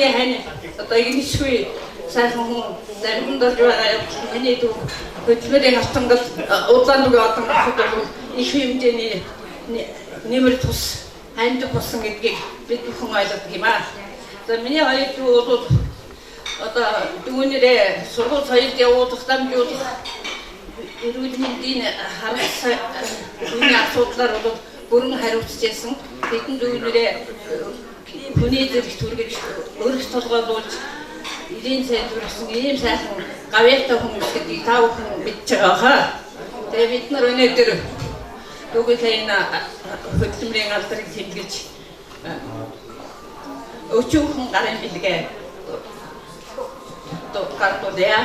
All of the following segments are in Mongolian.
Hani одоо иншгүй сайхан хүн зарим дөрж байгаа миний дүү хөдөлмөрийн хатангал удаан дугаар одоо их хэмжээний нэмэр тус хандж болсон гэдгийг бид бүхэн ойлгодог юм аа. За миний хоёр дүү бол одоо дүүнэрээ сургууль соёлд явуулах дамжуулах эрүүл мэндийн харгас үүний асуудлаар бол бүрэн хариуцж байсан. Бидний дүүнэрээ хүний зэрэг түргэж өргөж толгойлуулж эдийн сайжруулсан ийм сайхан гавьяатай хүмүүс гэдгийг та бүхэн мэдж байгаа хаа. Тэгээ бид нар өнөөдөр дүүгийн хөдөлмөрийн алдрыг тэмдэглэж өчүүхэн гарын бэлгээ гардуулъя.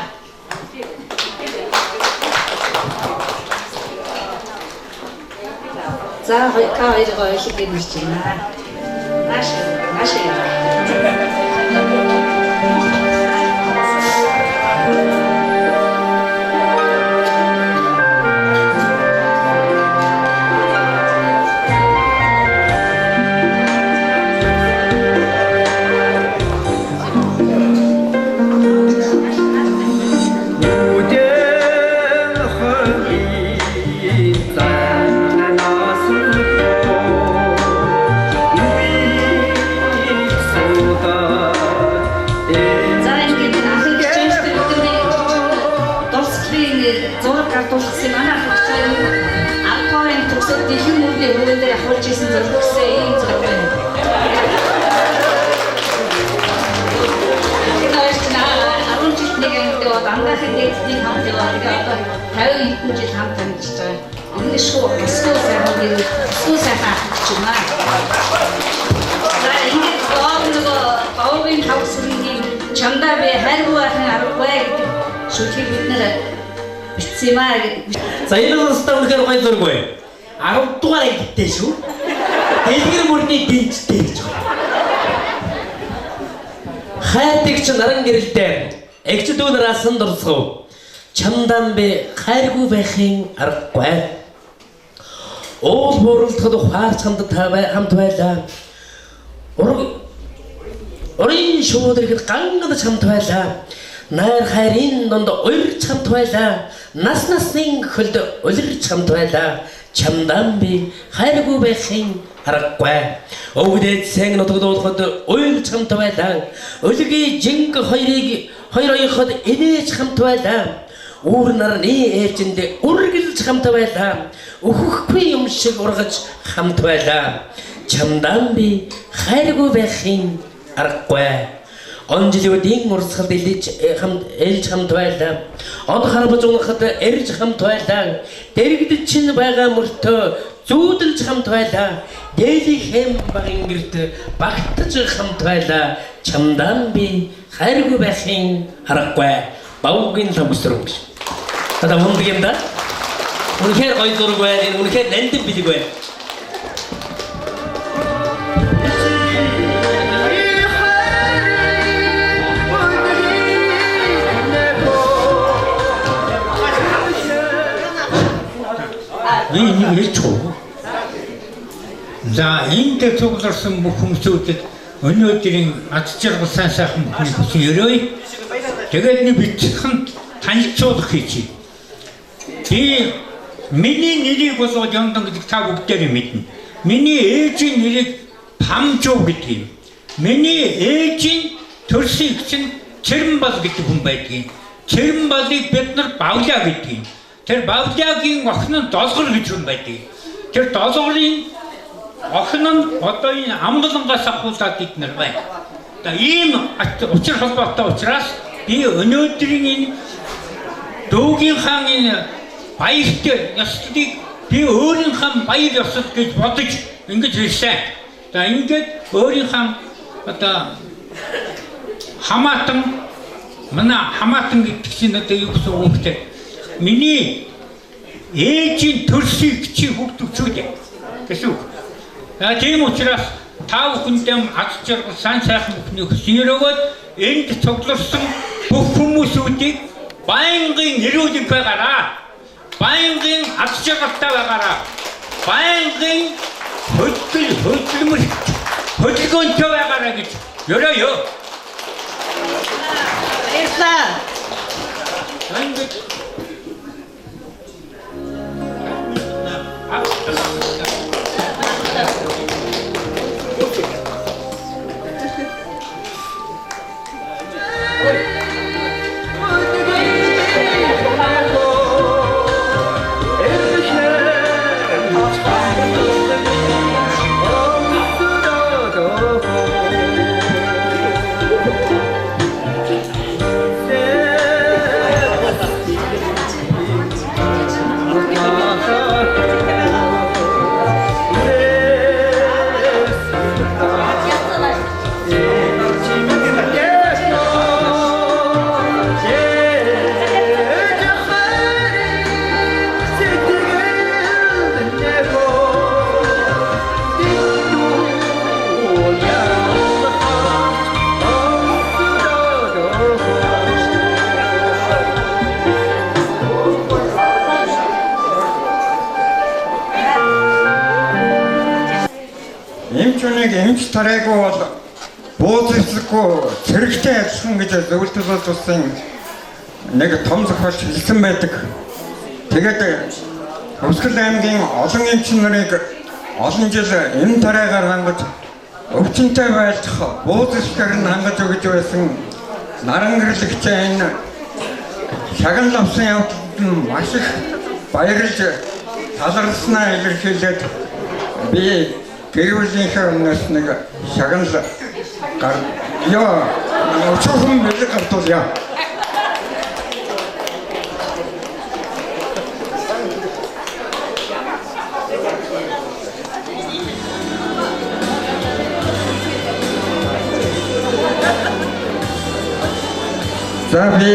За хоёроо хэлгээд ирж байна. Наши. Ангаахын дэдний хамт яваад одоо 50 хэдэн жил хамт амьдарч байгаа. Энэ шүү өсгөө сайхан гэж байна. За ингэж боогийн хавсрын чамдаа би хайргүй байхын аргагүй гэдэг шүлгийг бид нэр бичсэн юм аа. За энэ өстөө үнэхээр гоё зургүй. 10 дугаар ангиттэй шүү. Дэлгэр мөрний дэнчтэй гэж байна. Хайртагч наран гэрэлтэй эгч дүүнээс дурсгав. Чамдан би хайргүй байхын аргагүй. Уул бууралдахад ухаар чамд хамт байлаа. Урын шууд ирэхэд гангад чамд байлаа. Найр хайрын донд уйр чамд байлаа. Нас насны хөлд улир чамд байлаа. Чамдан би хайргүй байхын аргагүй. Өвдөд сэн нутгадуулахад уйр чамд байлаа. Өлгийн жинг хоёрын инээж хамт байлаа. Үүр нарны ээжинд үргэлж хамт байлаа. Өөхөхгүй юм шиг ургаж хамт байлаа. Чамдан би хайргүй байхын аргагүй. Он жилүүдийн урсгалд элж хамт байлаа. Он харбаж унахад эрж хамт байлаа. Дэрэгд чинь байгаа мөртөө зүүдэлж хамт байлаа. Дээлийн хэм багын гэрт багтаж хамт байлаа. Чамдан би хайргүй байхын аргагүй. Баугийн ламсруу. Та мундаг юм да? Үнэхээр гоё зураг байна. Үнэхээр нандин бэлэг байна. Энэ хэлж гоо. За энд цугларсан бүх хүмүүсүүдэд өнөөдрийн аз жаргал сайхан бүхний хүсэн өрөөе. Тэгээд бичсэн танилцуулах хийчихье. Би миний нэрийг болоод Ямдан гэдэг та бүгдээрээ мэднэ. Миний ээжийн нэрийг Памжуу гэдэг юм. Миний ээжийн төрсөн чинь Цэрэнбал гэдэг хүн байдгийг. Цэрэнбалыг бид нар Бавлаа гэдэг юм. Тэр Бавлагийн охин нь Долгор гэж хүн байдаг. Тэр Долгорын охин нь одоо энэ Амгалангаас ахуулаад иднэр байна. За ийм учир холбоотой учраас би өнөөдрийн энэ Дүүгийн хаан энэ баярт ёслолыг би өөрийнхөө баяр ёслол гэж бодож ингэж хэлсэн. За ингээд өөрийнхөө одоо хамаатан манай хамаатан гэдэг чинь одоо юу гэсэн үг вэ? Миний ээжийн төрсийг чи хөгдөвчүүдээ гэсэн үг. Тийм учраас та бүхэндээ аз жаргал сайхан бүхний хүсээр өгөөд энд цугларсан бүх хүмүүсүүдийг байнгын эрүүл байгаараа. Байнгын аз жаргалтай байгаараа. Байнгын хөдөлмөр хөдөлгөөнтэй байгаараа гэж ёроё. Эмчүнийг эмч тарайгүй бол бууцлахгүй зэрэгтэй адилхан гэж зөвлөлт болсон нэг том зохиолч хэлсэн байдаг. Тэгээд Өвсгөл аймгийн олон эмч нарыг олон жил эм тарайгаар хангаж өвчнөд байлдах бууцлаар нь хангаж өгч байсан нарангэрлагчаа энэ шагнал авсан явдланд маш их баярлж талархснаа илэрхийлээд би гэрүүлийнхээ өмнөөс нэг шагнал яа өчигдөр мэлэг гартуулъя. За би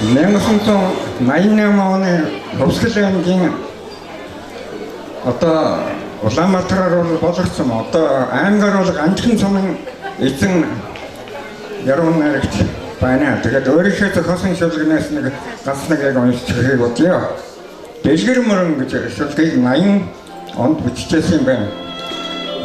1988 оны Өвсгөл аймгийн одоо Улаанбаатараар бол болгоцсон одоо аймгаар бол Анжхан цомын эзэн яруу найрагч байна. Тэгээд өөрийнхөө зохиосон шүлгнээс нэг ганц нэг яг уншиж хэлэх бодлоо. Дэлгэр мөрөн гэж шүлгийг 80 онд биччихсэн юм байна.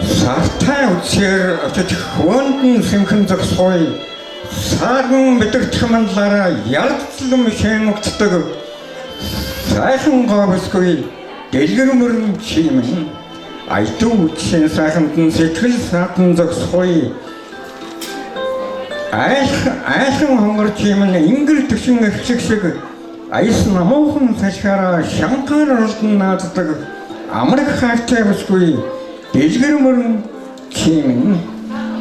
Сартай үсээр очиж хөөндөн сэмхэн зогсоё. Саарн мэдэрч манлаараа ялцлам шэнгцдэг. Сайхан говсгүй дэлгэр мөрөн чимэн айдуу үтсэн сайханд нь сэтгэл саатан зогсоё. Айхан хонгор чимэн ингэр төшин эхлэх шиг айс намуухан сашхаараа шанхаар оролдон нааддаг амрах хайртай босгүй дэлгэр мөрөн чимэн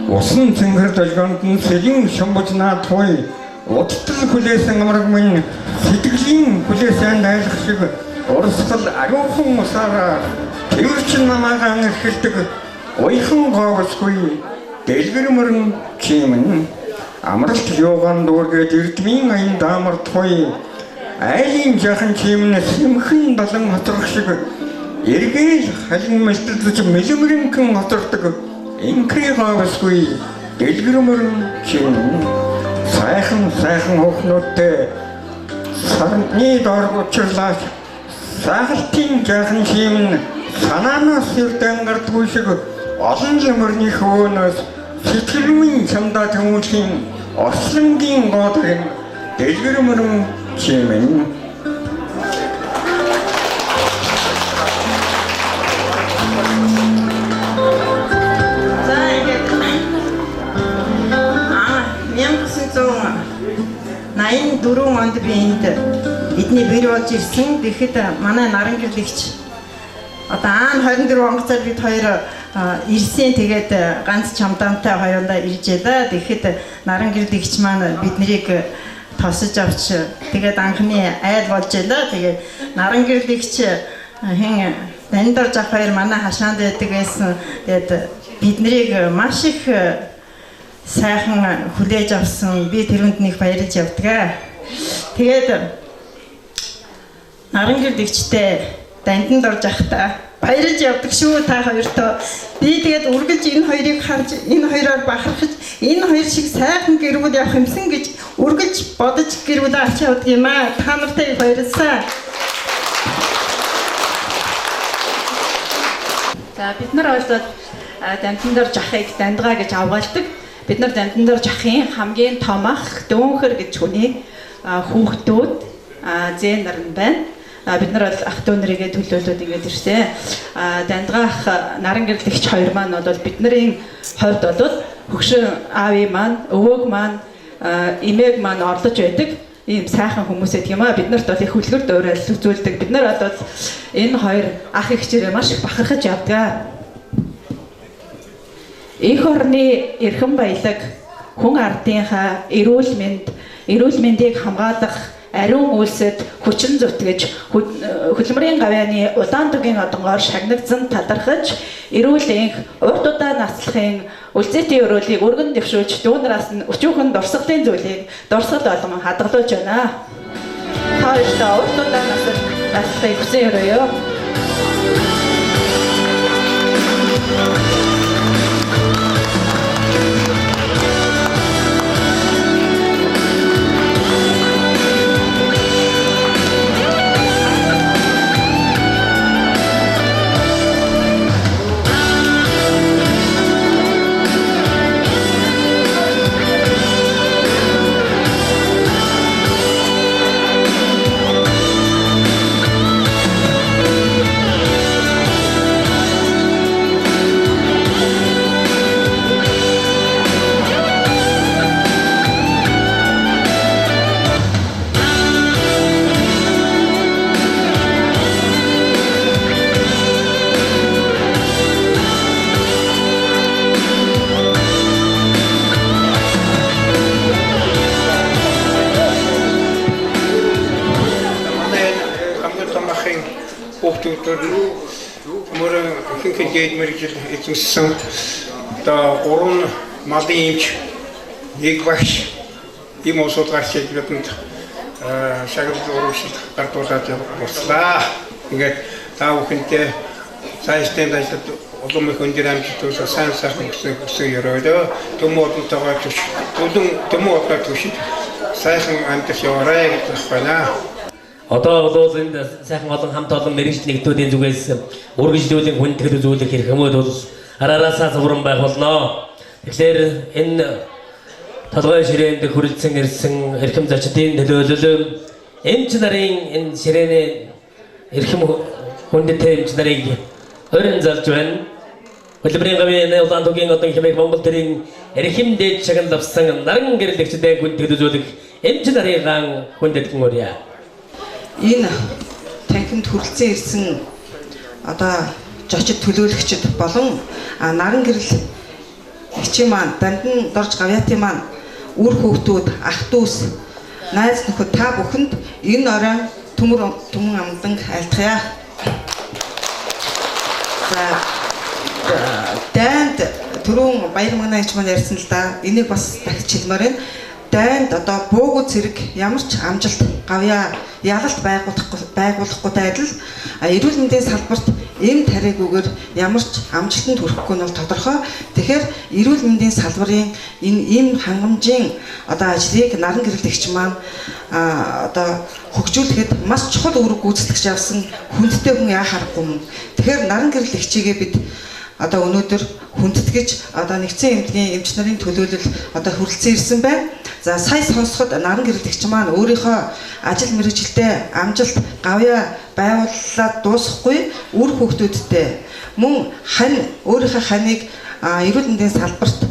усан цэнгэр долгоонд нь сэлэн шумбаж наад хой удтал хүлээсэн амраг минь сэтгэлийн хүлээсэн айлах шиг урсгал ариухан усаараа тэрчин намаагаан эхэлдэг уйхан гоосгүй дэлгэр мөрөн чимэн амралт юугаан дүүргээд эрдмийн аян даамар той айлын жахан чимэн сэмхэн далан хоцрох шиг эргээл халин мэлтэлж мэлэмрэнхэн хоцордог инкри гоосгүй дэлгэр мөрөн чимэн сайхан хөхнөттэй сарны дорг учрлаач сахалтын жахан чимэн санаанаас сэрдэн гардгүй шиг олон юмрны хөөнөөс сэтгэлмэн чамдаа тэмүүлхийн ослонгийн гоодын дэлгэр мөрөн чимэн За ингээд 1984 онд би энд эдний бэр болж ирсэн. Тэгэхэд манай нарангэрлагч одоо аан 24 онгоцоор бид хоёр ирсэн. Тэгээд ганц чамдаантай хоёулаа иржээ. Тэгэхэд нарангэрлагч маань биднийг тосож авч тэгээд анхны айл болж байлаа. Тэгээд нарангэрлагч хэн Дандор жах хоёр манай хашаанд байдаг байсан. Тэгээд биднийг маш их сайхан хүлээж авсан. Би тэрүнд нэг баярлж явдаг. Тэгээд нарангэрлагчтэй Данданд орж ахта баярлж явдаг шүү та хоёртоо. Би тэгээд үргэлж энэ хоёрыг харж энэ хоёроор бахархаж энэ хоёр шиг сайхан гэрүүл явах юмсан гэж үргэлж бодож гэрүүл авч явдаг юм аа. Та нартай баярлалаа. За бид нар ойлоод Данданд орж ахыг Дандгаа гэж авгаалдаг. Бид нар Данданд орж ахын хамгийн томах дөөнхөр гэж хүний хүүхдүүд Зэн нар нь байна. Бид нар бол ах トゥ нарыгээ төлөөлөд ингэж ирсэн. Дандгаах наран гэрлэгч хоёр маань бол бидний хувьд бол хөгшин аавын маань, өвөөг маань, эмээг маань орлож байдаг ийм сайхан хүмүүс гэдэг юм аа. Биднэрт бол их хүлгэр дуурай үзүүлдэг. Бид нар бол энэ хоёр ах эгчээрээ маш их бахархаж явдаг. Эх орны эрхэм баялаг, хүн ардынхаа эрүүл мэндийг хамгаалах ариун үйлсэд хүчин зүтгэж хөдөлмөрийн гавьяаны удаан тугийн одонгоор шагнагдсан талархаж эрүүл энх урт удаан наслахын үлзээтэй өрөөлийг өргөн дэвшүүлж дүүнраас нь өчүүхэн дурсгалын зүйлийг дурсгал болгон хадгалуулж байна. Та өөртөө урт удаан наслахыг хүсэн өрөөё. Мөрөн хинхэнгээд мэрэгжил эзэмссэн одоо 3 малын эмч, нэг багш ийм усуудгаарч бидэнд шагналт урагшилт гардуулаад явууллаа. Ингээд та бүхэнтэй сайжтын ажлад улам их өндөр амжилттай сайн сайхан хүсэн өрөөлөө. Төмөдөнтэйгээ төмөдөнтэй сайхан амжилт яваарай гэж байна. Одоо бол энд сайхан олон хамт олон мэрэгжил нэгтүүдийн зүгээс үргэлжлүүлэн хүндэтгэл үзүүлэх хэрэг хүмүүд бол араараасаа зурсан байх болно. Тэгэхээр энэ толгой ширээнд хүрэлцэн ирсэн эрхэм зочдын төлөөлөл эмч нарын энэ ширээний эрхэм хүндэтэй эмч нарыг өрн залж байна. Хөдөлмөрийн гавьяаны удаан тугийн одон хэмээх Монгол төрийн эрхэм дээд шагнал авсан наран гэрлэгчдийн хүндэтгэл үзүүлэх эмч нарын хүндэтгэн өрье. Энэ танхимд хүрэлцэн ирсэн одоо зочид төлөөлөгчд болон наран гэрлэгчийн маань дандан дорж гавьяатын маань үр хүүхдүүд, ах дүүс, найз нөхөд та бүхэнд энэ орой түмэн амдан айлтгая. За дайнд түрүүн баяр манаач маань ярьсан л да. Энийг бас дахиж хэлмээр байна. Дайнд одоо буугүй зэрэг ямар ч амжилт гавьяа ялалт байгуулахгүй адил эрүүл мэндийн салбарт эм тариггүйгээр ямар ч амжилтанд хүрэхгүй нь бол тодорхой. Тэгэхээр эрүүл мэндийн салбарын энэ эм хангамжийн одоо ажлыг наран гэрлэгч маань одоо хөгжүүлэхэд маш чухал үүрэг гүйцэтгэж явсан хүндтэй хүн яа харахгүй юм. Тэгэхээр наран гэрлэгчийгээ бид одоо өнөөдөр хүндэтгэж одоо нэгдсэн эмнэлгийн эмч нарын төлөөлөл одоо хүрэлцэн ирсэн байна. За сая сонсоход наран гэрлэгч маань өөрийнхөө ажил мэргэжилтэд амжилт гавьяа байгууллаад дуусахгүй үр хүүхдүүдтэй мөн өөрийнхөө ханыг эрүүл мэндийн салбарт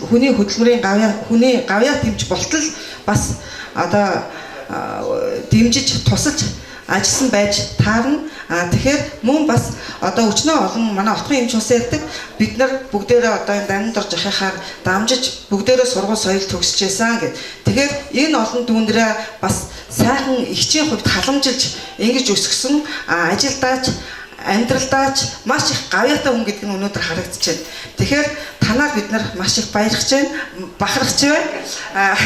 хүний хөдөлмөрийн хүний гавьяа дэмж болтол бас одоо дэмжиж тусалж ажилласан байж таарна. Тэгэхээр мөн бас одоо өчнөө олон манай отгон эмч ус ярьдаг бид нар бүгдээрээ одоо энэ данд орж ахихаар дамжиж бүгдээрээ сургууль соёл төгсөжсэн гэд. Тэгэхээр энэ олон дүүнрээ бас сайхан ихчийн хувьд халамжилж ингэж өсгсөн ажилдаач амьдралдаач маш их гавьяатай хүн гэдэг нь өнөөдөр харагдаж байна. Тэгэхээр танаар бид нар маш их баярлаж байна, бахархаж байна.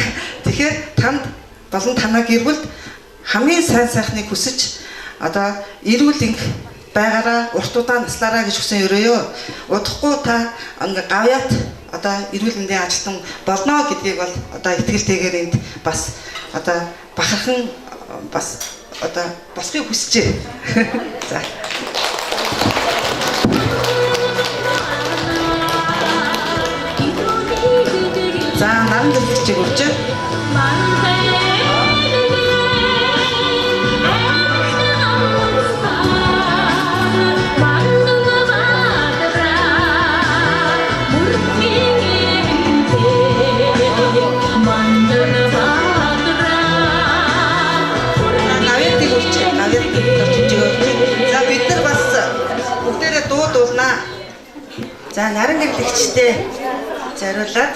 Тэгэхээр танд болон танаа гэр бүлд хамгийн сайн сайхныг хүсэж одоо эрүүл энх байгаараа урт удаан наслаараа гэж хүсэн өрөөё. Удахгүй та ингээ гавьяат одоо эрүүл мэндийн ажилтан болно гэдгийг бол одоо итгэлтэйгээр энд бас одоо бахархан бас одоо босхийг хүсэж байна. За. За наран гэрлэгчийг урьж За наран гэрлэгчтэй зориулаад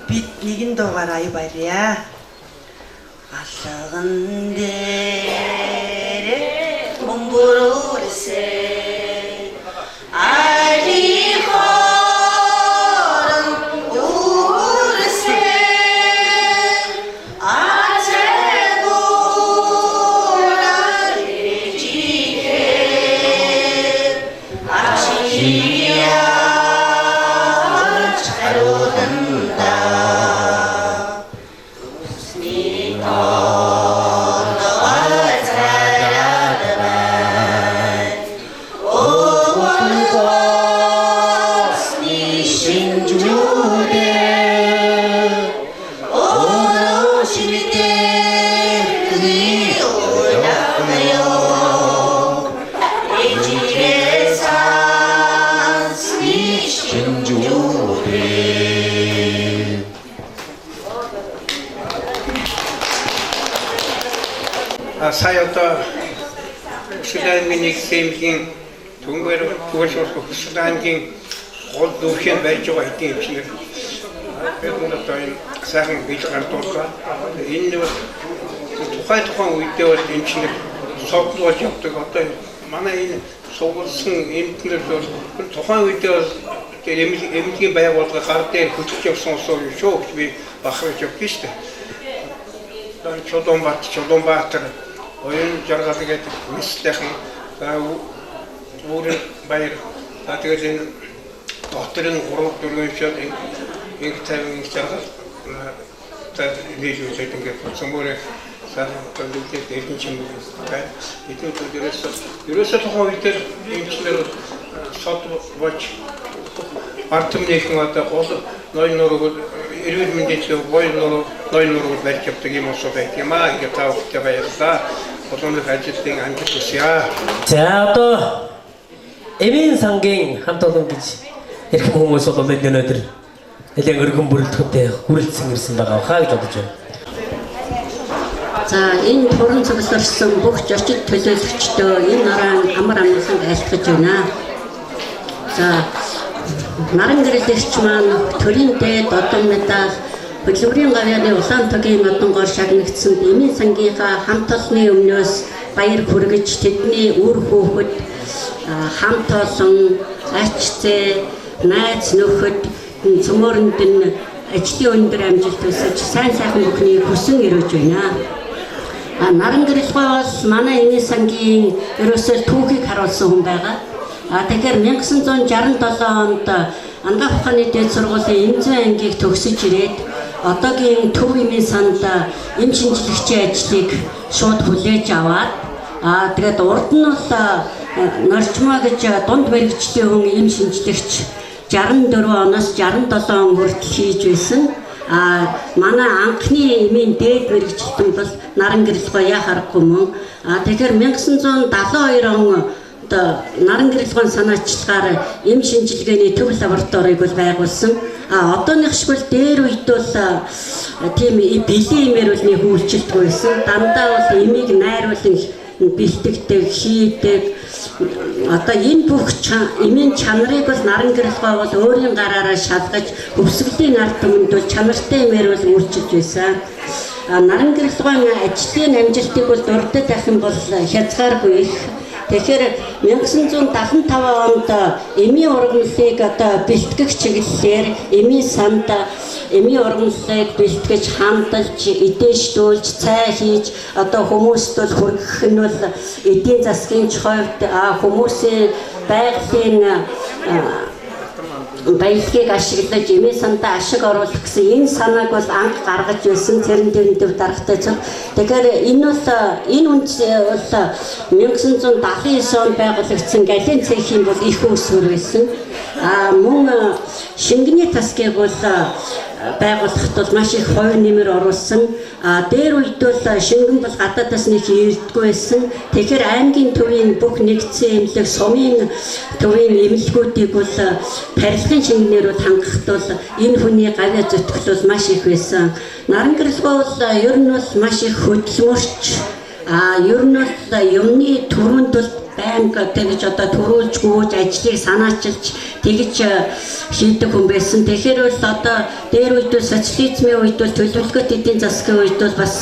бид нэгэн дуугаар аяа баярья. Аллаган дээр бомборолсе ари хорон уурсе ачегурали жиге ачия чароданда сая одоо Хөсөлаймгийн хэмжээний түнгээр түгшүүлэх Хөсөлаймгийн гол дүүрхэн байж байгаа хэдийн хэмжээр бид одоо энэ сайхан бил гардуулсан. Энэ бол тухайн үедээ бол энэ чинь согтолж явдаг. Одоо манай энэ суулсан эмтнэр бол тухайн үедээ бол эмнэлгийн байгууллага гар дээр хөтлөж явсан усоо шүү гэж би бахарч явдаг шүү дээ. Чулуунбаатар оюун жаргал гэдэг мэслэхэн өөрийн баяр тэгээд энэ доторын 3-4 шил энэ тавин жаргал нийлүүлээд ингээд цөмөрөө сайхан төлөвлөлт эргэн чимээ байна. Эдгээр ерөөсөө тухайн үедээ эмчлэр сод боч артмнийхэн одоо гол ноён нурууг эрүүл мэндийн ноён нурууг барьж явдаг юм уу байх юм аа. Ингээд таавахтай баярлалаа. Болонлог ажилтны амжилт хүсье. За одоо Эмийн сангийн хамт олон гэж эрхэм хүмүүс бол өнөөдөр нэлээд өргөн бүрэлдэхүүнтэй хүрэлцэн ирсэн байгаа хаа гэж бодож байна. За энэ туран цугларсан бүх зочид төлөөлөгчдөө энэ наран амар амгалан айлтгаж байна. За наран гэрлэгч маань төрийн дээд одон медаль Хөдөлмөрийн гавьяаны улаан тогийн модонгоор шагнагдсан Эмийн сангийнхаа хамт олонны өмнөөс баяр хүргэж тэдний үр хүүхэд хамт олон ачцээ найз нөхөд цөмөрөнд нь ажлын өндөр амжилт хүсэж сайн сайхан бүхний хүсэн өрөөж байна. Наран гэрэлгоос манай Эмийн сангийн ерөөсөө түүхийг харуулсан хүн байгаа. Тэгэхээр 1967 онд Ангаах ухааны дээд сургуулийн Эмзэн ангийг төгсөж ирээд одоогийн Төв Эмийн санд эм шинжлэхчийн ажлыг шууд хүлээж аваад тэгээд урд нь бол Норчмоо гэж дунд мэргэжлийн хүн эм шинжлэгч 64 оноос 67 он хүртэл хийж байсан. Манай анхны эмийн дээд мэргэжилтэн бол Наран гэрэлгоо яа харахгүй мөн. Тэгэхээр 1972 он наран гэрэлгоон санаачлагаар эм шинжилгээний төв лабораторийг бол байгуулсан. Одооных шиг бол дээр үед бол тийм бэлэн эмээр бол нэг үйлчлэлт байсан. Дандаа бол эмийг найруулан бэлтгэдэг, хийдэг. Одоо энэ бүх эмийн чанарыг бол наран гэрэлгоо бол өөрийн гараараа шалгаж өвсгөлийн ард түмэнд бол чанартай эмээр бол үйлчилж байсан. Наран гэрэлгоон ажлын амжилтыг бол дурддаг ахын бол хязгааргүй их. Тэгэхээр 1975 онд эмийн ургамлыг одоо бэлтгэх чиглэлээр Эмийн санд эмийн ургамлыг бэлтгэж хандалж, эдээшлүүлж, цай хийж одоо хүмүүст бол хүргэх нь бол эдийн засгийн хувьд хүмүүсийн байгалийн баялагийг ашиглаж Эмийн сандаа ашиг оруулах гэсэн энэ санааг бол анх гаргаж байсан цэрэн дэрэн төв даргатай цог. Тэгэхээр энэ бол энэ үндэс бол 1979 онд байгуулагдсан гален цэхийн бол их үүсвэр байсан. Мөн шингэний тасгийг бол байгуулахад бол маш их хувь нэмэр оруулсан. Дээр үед бол шингэн бол гадаадаас нэг ирдэггүй байсан. Тэгэхээр аймгийн төвийн бүх нэгдсэн эмнэлэг, сумын төвийн эмнэлгүүдийг бол тарилгын шингэнээр хангахад бол энэ хүний гавьяа зүтгэл бол маш их байсан. Наран гэрэлгөө бол ер нь бол маш их хөдөлмөрч, ер нь бол юмны төрөнд бол байнга тэгж одоо төрүүлж гүйж ажлыг санаачилж тэгж хийдэг хүн байсан. Тэгэхээр бол одоо дээр үед социализмын үед бол төлөвлөгөөт эдийн засгийн үед бол бас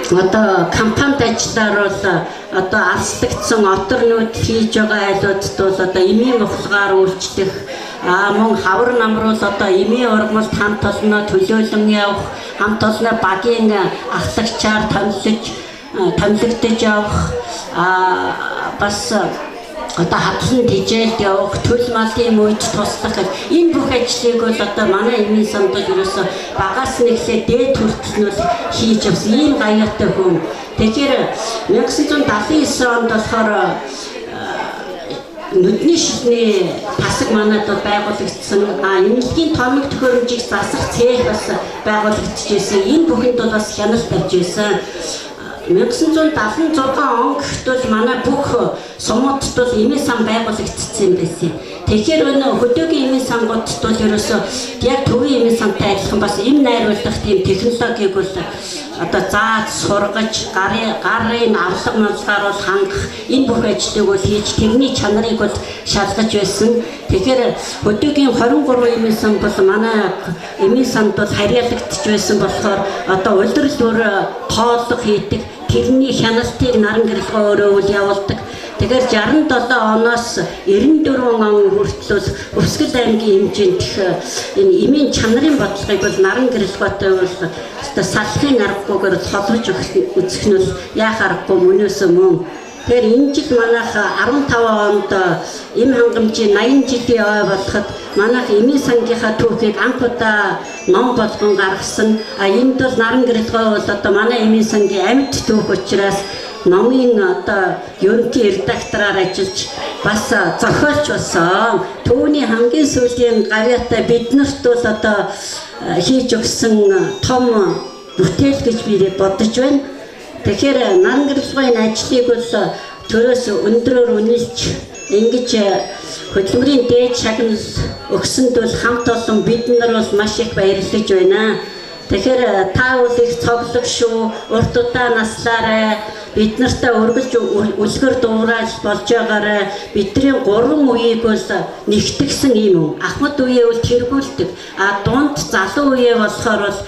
одоо компанид ажиллаар бол одоо алслагдсан оторнууд хийж байгаа айлуудад бол одоо эмийн ухалгаар үйлчлэх мөн хавар намруул одоо эмийн ургамалд хамт олноо төлөөлөн явах хамт олноо багийн ахлагчаар томилогдож явах бас одоо хатсан тэжээлд явах төл малын мөйд туслах энэ бүх ажлыг бол одоо манай эмийн санд ерөөсө багаас нэглээ дээд хүртэл нь хийж явсан ийм гаяатай хүн. Тэгэхээр 1979 онд болохоор нүдний шилний тасаг манад байгуулагдсан эмнэлгийн томог төхөөрөмжийг засах цех бас байгуулагдчихсэн. Энэ бүхэнд бол бас хяналт тавьж байсан. 1976 он гэтэл манай бүх сумуудад бол эмийн сан байгуулагдсан байсан. Тэгэхээр өнөө хөдөөгийн эмийн сангуудад бол ерөөсөө яг төвийн эмийн сантай адилхан бас эм найруулах тийм технологиг бол одоо зааж сургаж гарын авлага мэлгаар бол хангах энэ бүх ажлыг бол хийж техник чанарыг бол шалгаж байсан. Тэгэхээр хөдөөгийн 23 эмийн сан бол манай эмийн санд бол харьяалагдж байсан болохоор одоо улирал бүр тооллого хийдэг тэрний хяналтыг наран гэрэлгөө өөрөө үл явуулдаг. Тэгэхээр 67 оноос 94 он хүртэл Өвсгөл аймгийн хэмжээнд энэ эмийн чанарын бодлогыг бол наран гэрэлгөөтэй бол салахын аргагүйгээр холбож үзэх нь яах аргагүй мөнөөс мөн. Тэгэхээр энэ жил манайх 15 онд эм хангамжийн 80 жилийн ой болоход манайх эмийн сангийнхаа түүхийг анх удаа ном болгон гаргасан. Энд бол наран гэрэлгөө бол одоо манай эмийн сангийн амьд түүх учраас номын одоо ерөнхий редактораар ажиллаж бас зохиолч болсон. Түүний хамгийн сүүлийн гавьяатай биднэрт бол одоо хийж өгсөн том бүтээл гэж би бодож байна. Тэгэхээр наран гэрэлгөөний ажлыг бол төрөөс өндрөөр үнэлж ингэж хөдөлмөрийн дээд шагнал өгсөнд бол хамт олон бид нар бол маш их баярлаж байна. Тэгэхээр та бол их цоглог шүү. Урт удаа наслаарай. Бид нартай өргөлж үлгэр дуурайж болж байгаарай. Бидний 3 үеийг бол нэгтгэсэн юм. Ахмад үеэ бол тэргүүлдэг. Дунд залуу үеэ болохоор бол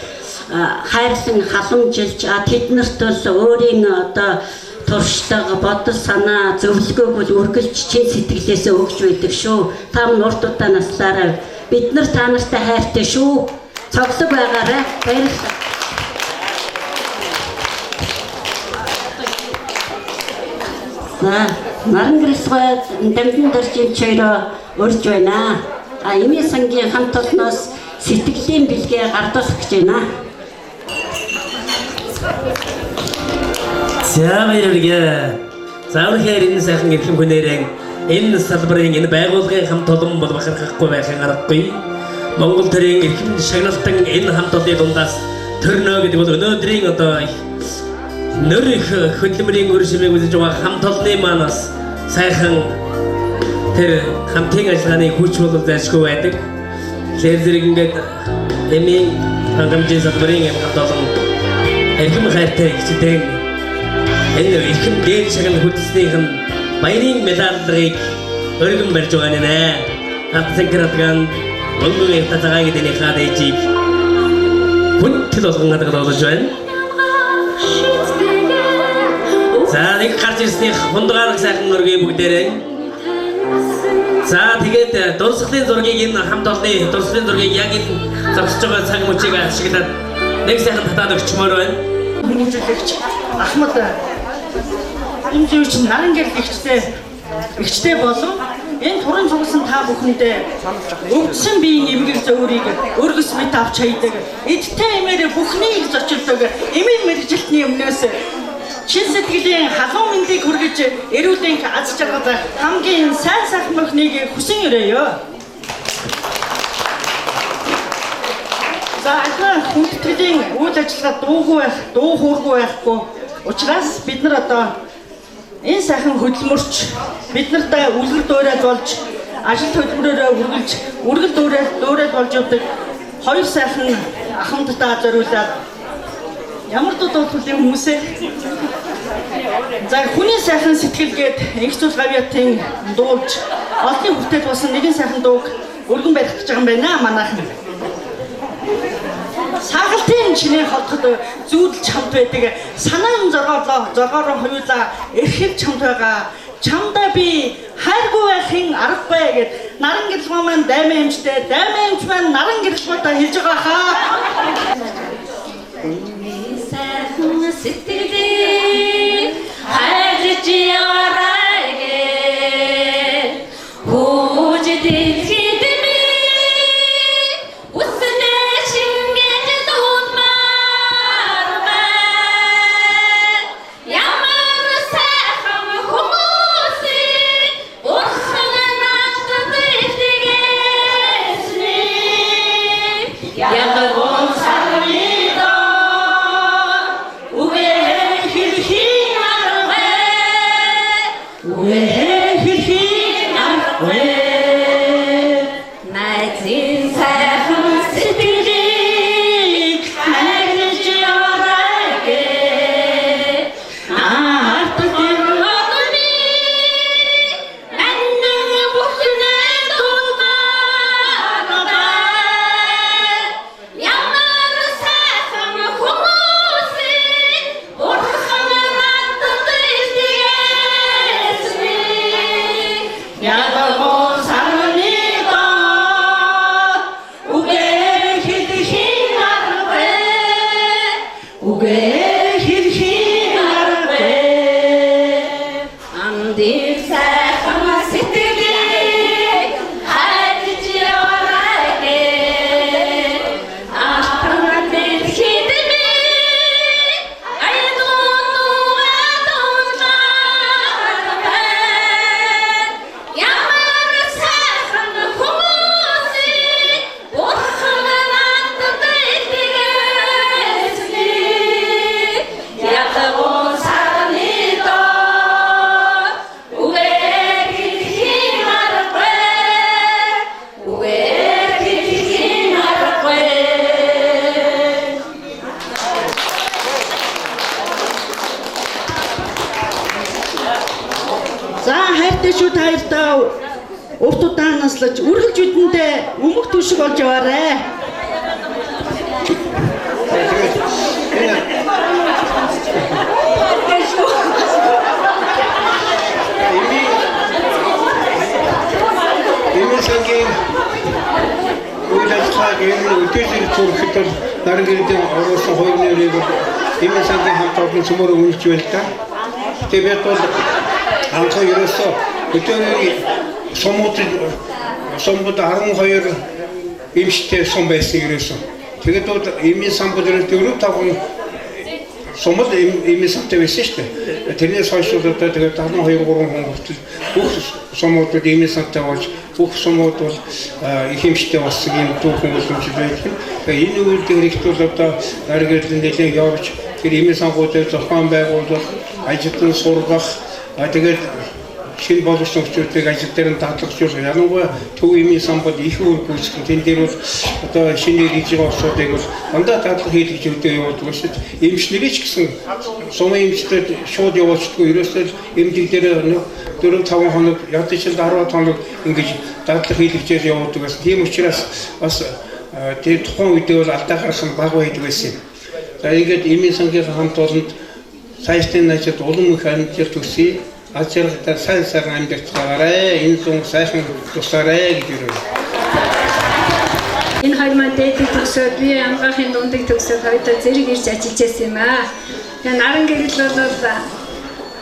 хайрлан халамжилж тэднэрт бол өөрийн одоо туршлага, бодол санаа, зөвлөгөөг бол үргэлж чин сэтгэлээсээ өгч байдаг шүү. Та мөн урт удаа наслаарай. Бид нар та нартай хайртай шүү. Цоглог байгаарай. Баярлалаа. Наран гэрэлгөө дамжин дөржин чойроо урьж байна. Эмийн сангийн хамт олноос сэтгэлийн бэлгээ гардуулах гэж байна. За баярлалаа. Заавархээр энэ сайхан эрхэм хүнээрээ энэ салбарын энэ байгууллагын хамт олон бол бахархахгүй байхын аргагүй. Монгол төрийн эрхэм шагналтан энэ хамт олонны дундаас төрнө гэдэг бол өнөөдрийн одоо нөр их хөдөлмөрийн үр шимийг үзэж байгаа хамт олонны манаас сайхан тэр хамтын ажиллагааны хүч бол зайлшгүй байдаг. Тэгэхээр зэрэг ингээд эмийн хангамжийн салбарын хамт олон эрхэм хайртай хичээдэг энэ эрхэм дээд шагнал хөдөлсөнийх нь баярын медалийг өргөн барьж байгаа нэ. Хатсанкратган Өнгөний татагааг дэний хадээжийг хүнтэл болгон хадгалж байна. За нэг гарч ирсний хундгаар сайхан өргөе бүгдээрээ. За тэгээд дурсгалын зургийг энэ хамт олонны дурсгалын зургийг яг энэ зогсож байгаа цаг мөчийг ашиглаад нэг сайхан татаад өгчмөр байна. Хүмүүжүүлэгч Ахмад энэ зүйл чинь наран гэрэлэгчтэй болов энэ туран цугсан та бүхэндээ өвдсөн биеийн эмгэг зөөрийг өргөс мэт авч хайдаг эдтэй эмээр бүхнийг зочилдог эмийн мэрэгжилтний өмнөөс чин сэтгэлийн халуун мэндийг хүргэж эрүүлийн аз жаргал хамгийн сайн сайхан мөхнийг хүсэн өрөөё. За ахна хүндэтгэлийн үйл ажиллагаа дуу хуургүй байхгүй учраас бид нар одоо энэ сайхан хөдөлмөрч бид нартай үлгэр дуурайд болж ажил хөдөлмөрөөрөө үргэл дуурайд болж явдаг хоёр сайхан ахмадтай зориулаад ямар дуу дуулах юм хүмүүсээ За хүний сайхан сэтгэлгээд их зүйл гавьяатын дуулж олонний хүртэл болсон нэгэн сайхан дууг өргөн барих гэж байгаа юм байна манайхан. Сагалтын чиний хотод зүүдэлж хамт байдаг санаан зоргоороо хоёулаа эрхэв чамд байгаа. Чамдаа би хайргүй байхын аргагүй гэд наран гэрэлгүй маань дайман эмчтэй дайман эмч маань наран гэрэлгүйтэй хэлж байгаа хаа. Сайхан сэтгэлээ хайрлаж яваарайгээ хөөж дэлхийд Үргэлж үдэндээ өмг түшиг болж яваарэ. Эмээсгийн үйлчлэг өдөржин төрөхөд наран гэрдийн оруулсан хоёрын нэрийг эмээсгийн хамт олон цөмөр үйлч байна та. Тэгээд бол анхаа ерөөсөө өдөрийн Сомбод 12 эмчтэй сум байсан ерөөсөн. Тэгээд бол эмийн самбод 4-5 сумд эмийн самтай байсан шүү дээ. Тэрнээс хойш бол тэгээд 12-3 хүн хүртэл бүх сумуудад эмийн самтай болж бүх сумууд бол их эмчтэй болсон юм түүхэн үлэмжтэй байдаг. Тэгээд энэ үйлдэл хэрэгт бол одоо наргирлын нэлээд явж тэр эмийн сангуудад зохион байгуулах, ажилтан сургах, тэгээд шинэ боловсон хүчтэй ажил дээр нь дадлагдж байна. Ялангуяа төв эмийн самбад их үр гүйцэтгэх тэн дээр бол одоо шинэ хийж байгаа усуудыг бол дандаа дадлага хийлгэж өгдөө явуулдаг шүү дээ. Эмчнэрийг ч гэсэн сумын эмчтэй шууд явуулчихгүй ерөөсөө эмчиг дээр 4-5 хоног ядчих 10 хоног ингэж дадлага хийлгэж явуулдаг байсан. Тийм учраас бас тэр тухайн үедээ бол алдаа гарсан баг байдаг байсан юм. За ингээд эмийн сангийн хамт олонд сайжтын ажид улам их амжилт төсөе. Ачаалтаа сайн амьдарч байгаарэ. Энэ зүүн сайхан тусаарэ гэж өрөө. Энэ хаймаа дэдийг төгсөөд би амгаахын дундыг төгсөөд хоёулаа зэрэг ирж ажиллаж байсан юм аа. Тэгээ наран гэрэл бол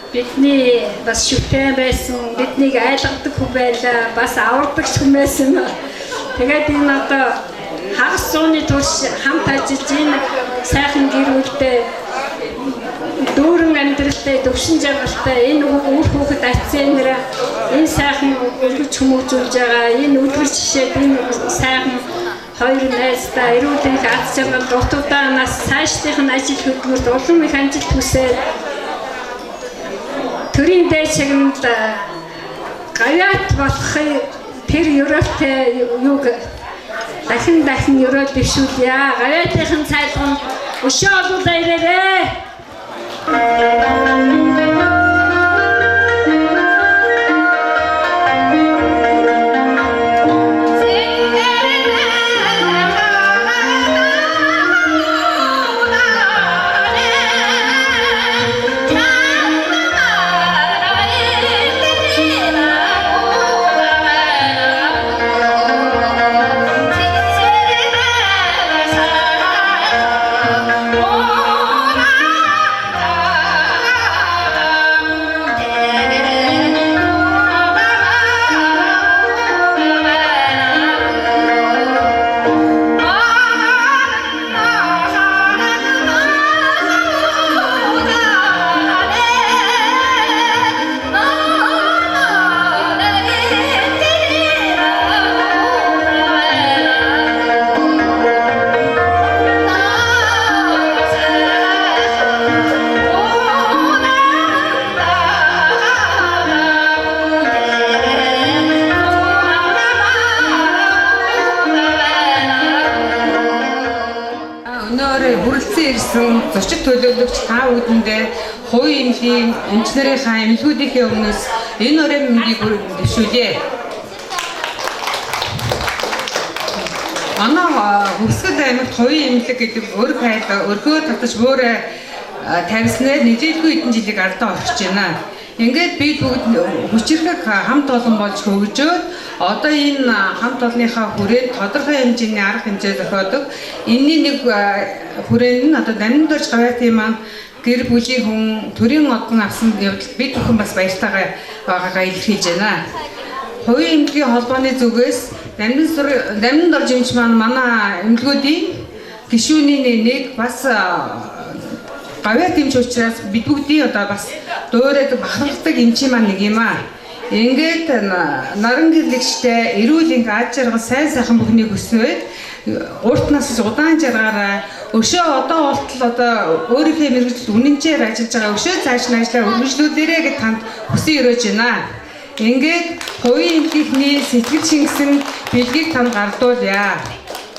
бидний бас шүтэн байсан, биднийг айлгадаг хүн байлаа, бас авардаг хүн байсан. Тэгээд энэ одоо хагас зууны турш хамт ажиллаж энэ сайхан гэр бүлтэй дүүрэн амьдралтай төвшин жаргалтай энэ үр хүүхэд ацсэнэр энэ сайхан өргөж хүмүүжүүлж байгаа энэ үлгэр жишээд энэ сайхан хоёр найзтай эрүүл аз жаргал дутуудаа нас цаашдынх нь ажил хөдөлмөрт улам их амжилт хүсээд төрийн дээд шагналд гавьяат болохыг тэр Европтэй юуг дахин Европ бишүүлье. Гавьяатын цайлган өшөө олуулаа ирээрээ. өнөөрөө хүрэлцэн ирсэн зочид төлөөлөгч та бүхэндээ хувийн эмнэлгийн эмчнэрийнхаа эмнэлгүүдийнхээ өмнөөс энэ өрөө мэндийг дэвшүүлье. Манай Хөвсгөл аймагт хувийн эмнэлэг гэдэг өр хайлт өргөө татаж өөрөө тавьснаар нийлүүлгүй хэдэн жилиг ардаа орхиж байна. Ингээд бид бүгд хүчирхэг хамт олон болж хөгжөөд одоо энэ хамт олонныхаа хүрээнд тодорхой хэмжээний арга хэмжээ зохиодог. Энэний нэг хүрээнд нь одоо Наминдорж гавьяатын маань гэр бүлийн хүн төрийн одон авсан явдал бид бүхэн бас баяртайгаа байгаагаа илэрхийлж байна. Хувийн эмнэлгийн холбооны зүгээс Наминдорж эмч маань манай эмнэлгүүдийн гишүүний нэг бас гавьяат эмч учраас бид бүгдийн одоо бас дуурайд бахархдаг эмчийн маань нэг юм аа. Ингээд наран гэрлэгчтэй эрүүл энх аж жаргал сайн сайхан бүхнийг өснөөд урт насч удаан жаргаараа өшөө одоо болтол одоо өөрийнхөө мэргэжилд үнэнчээр ажиллаж байгаа өшөө цааш нь ажиллаа үргэлжлүүлээрэ гэж танд хүсэн өрөөж байна. Ингээд хувийн эмнэлгийн сэтгэл шингэсэн бэлгийг танд гардуулъя.